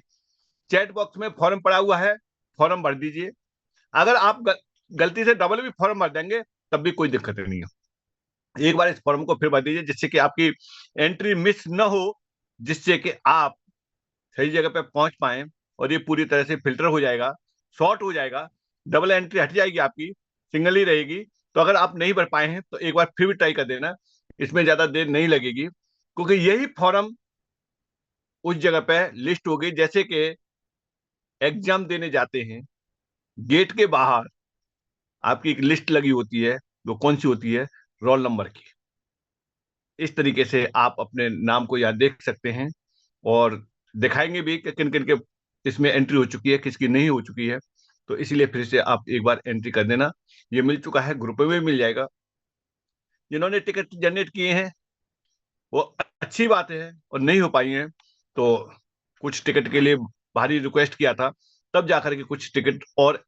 Speaker 1: चैट बॉक्स में फॉर्म पड़ा हुआ है, फॉर्म भर दीजिए। अगर आप गलती से डबल भी फॉर्म भर देंगे तब भी कोई दिक्कत नहीं है। एक बार इस फॉर्म को फिर भर दीजिए, जिससे कि आपकी एंट्री मिस न हो, जिससे कि आप सही जगह पे पहुंच पाए और ये पूरी तरह से फिल्टर हो जाएगा, शॉर्ट हो जाएगा, डबल एंट्री हट जाएगी आपकी, सिंगल ही रहेगी। तो अगर आप नहीं भर पाए हैं तो एक बार फिर भी ट्राई कर देना, इसमें ज्यादा देर नहीं लगेगी, क्योंकि यही फॉर्म उस जगह पे लिस्ट हो गई। जैसे कि एग्जाम देने जाते हैं, गेट के बाहर आपकी एक लिस्ट लगी होती है, वो कौन सी होती है? रोल नंबर की। इस तरीके से आप अपने नाम को यहाँ देख सकते हैं और दिखाएंगे भी कि किन किन के इसमें एंट्री हो चुकी है, किसकी नहीं हो चुकी है। तो इसलिए फिर से आप एक बार एंट्री कर देना। ये मिल चुका है, ग्रुप में मिल जाएगा। जिन्होंने टिकट जनरेट किए हैं वो अच्छी बात है, और नहीं हो पाई है तो कुछ टिकट के लिए भारी रिक्वेस्ट किया था, तब जाकर के कुछ टिकट और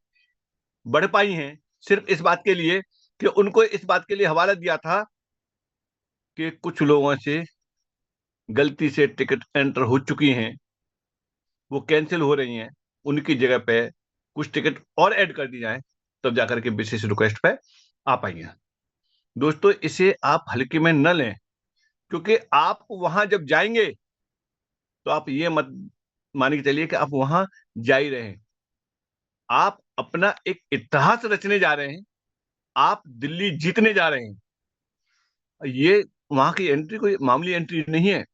Speaker 1: बढ़ पाई हैं। सिर्फ इस बात के लिए कि उनको इस बात के लिए हवाला दिया था कि कुछ लोगों से गलती से टिकट एंटर हो चुकी हैं, वो कैंसिल हो रही हैं, उनकी जगह पे कुछ टिकट और ऐड कर दी जाए, तब जाकर के विशेष रिक्वेस्ट पे आ पाएंगे। दोस्तों इसे आप हल्के में न लें, क्योंकि आप वहां जब जाएंगे तो आप ये मत मान के चलिए कि आप वहां जा ही रहे हैं, आप अपना एक इतिहास रचने जा रहे हैं, आप दिल्ली जीतने जा रहे हैं। ये वहां की एंट्री कोई मामूली एंट्री नहीं है।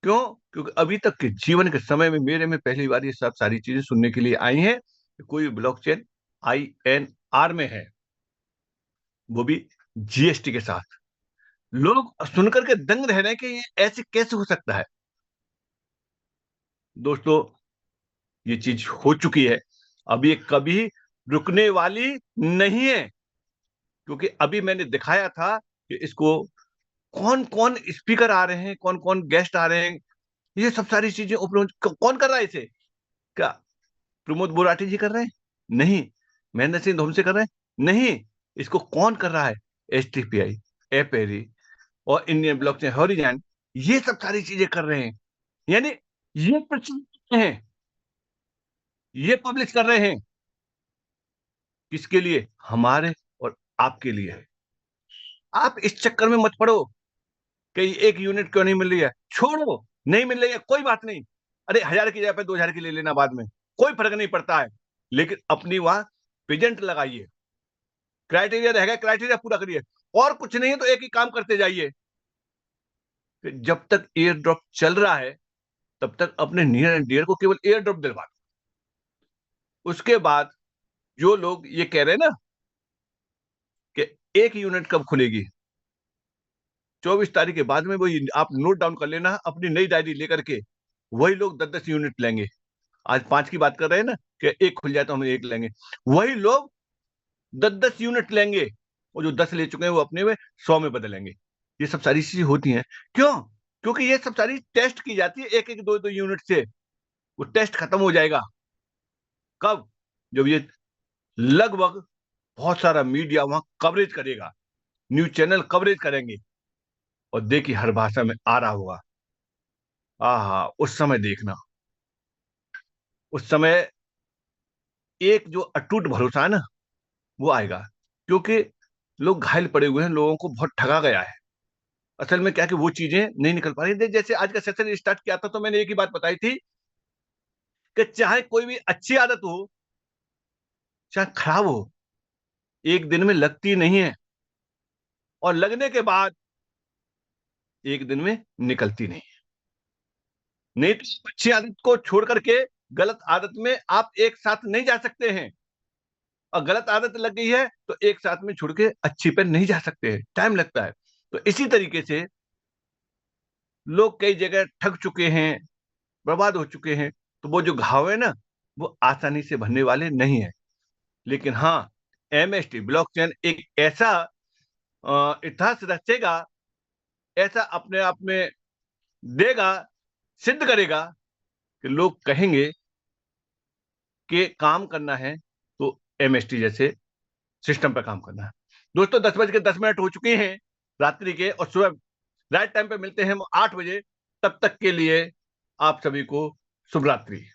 Speaker 1: क्यों? क्योंकि अभी तक के जीवन के समय में मेरे में पहली बार ये सब सारी चीजें सुनने के लिए आई हैं कि कोई ब्लॉकचेन INR में है, वो भी GST के साथ। लोग सुनकर के दंग रह रहे हैं कि ये ऐसे कैसे हो सकता है। दोस्तों ये चीज हो चुकी है, अब ये कभी रुकने वाली नहीं है। क्योंकि अभी मैंने दिखाया था कि इसको कौन कौन स्पीकर आ रहे हैं, कौन कौन गेस्ट आ रहे हैं, ये सब सारी चीजें उपलब्ध कौन कर रहा है इसे? क्या प्रमोद बोराटी जी कर रहे हैं? नहीं। महेंद्र सिंह धोमसे कर रहे हैं? नहीं। इसको कौन कर रहा है? STPI, एपेरी और इंडियन ब्लॉकचेन हॉरिजॉन, ये सब सारी चीजें कर रहे हैं। यानी ये प्रचार कर रहे हैं, ये पब्लिश कर रहे हैं। किसके लिए? हमारे और आपके लिए। आप इस चक्कर में मत पड़ो कि एक यूनिट क्यों नहीं मिल रही है, छोड़ो, नहीं मिल रही है कोई बात नहीं। अरे 1000 की जगह पे 2000 की ले लेना बाद में, कोई फर्क नहीं पड़ता है। लेकिन अपनी वहां प्रेजेंट लगाइए, क्राइटेरिया रहेगा, क्राइटेरिया पूरा करिए। और कुछ नहीं है तो एक ही काम करते जाइए कि जब तक एयर ड्रॉप चल रहा है तब तक अपने नियर एंड डियर को केवल एयर ड्रॉप दिलवा दो। उसके बाद जो लोग ये कह रहे हैं ना कि एक यूनिट कब खुलेगी, 24 तारीख के बाद में, वही आप नोट डाउन कर लेना अपनी नई डायरी लेकर के। वही लोग 10-10 यूनिट लेंगे। आज 5 की बात कर रहे हैं ना कि एक खुल जाए तो हम एक लेंगे, वही लोग 10-10 यूनिट लेंगे, और जो 10 ले चुके हैं वो अपने में 100 में बदलेंगे। ये सब सारी चीजें होती हैं। क्यों? क्योंकि ये सब सारी टेस्ट की जाती है, एक एक दो दो यूनिट से। वो टेस्ट खत्म हो जाएगा कब? जब ये लगभग बहुत सारा मीडिया वहां कवरेज करेगा, न्यूज चैनल कवरेज करेंगे, और देखिए हर भाषा में आ रहा होगा। आहा, उस समय देखना, उस समय एक जो अटूट भरोसा है ना, वो आएगा। क्योंकि लोग घायल पड़े हुए हैं, लोगों को बहुत ठगा गया है। असल में क्या कि वो चीजें नहीं निकल पा रही थी। जैसे आज का सेशन स्टार्ट किया था तो मैंने एक ही बात बताई थी कि चाहे कोई भी अच्छी आदत हो, चाहे खराब हो, एक दिन में लगती नहीं है। और लगने के बाद एक दिन में निकलती नहीं। नहीं तो अच्छी आदत को छोड़ करके गलत आदत में आप एक साथ नहीं जा सकते हैं, और गलत आदत लग गई है तो एक साथ में छोड़ के अच्छी पे नहीं जा सकते हैं, टाइम लगता है। तो इसी तरीके से लोग कई जगह ठग चुके हैं, बर्बाद हो चुके हैं। तो वो जो घाव है ना, वो आसानी से भरने वाले नहीं है। लेकिन हाँ, एमएसटी ब्लॉकचेन एक ऐसा इतिहास रचेगा, ऐसा अपने आप में देगा, सिद्ध करेगा कि लोग कहेंगे कि काम करना है तो एमएसटी जैसे सिस्टम पर काम करना है। दोस्तों, 10 बज के 10 मिनट हो चुके हैं रात्रि के, और सुबह राइट टाइम पे मिलते हैं हम 8 बजे। तब तक के लिए आप सभी को शुभ रात्रि।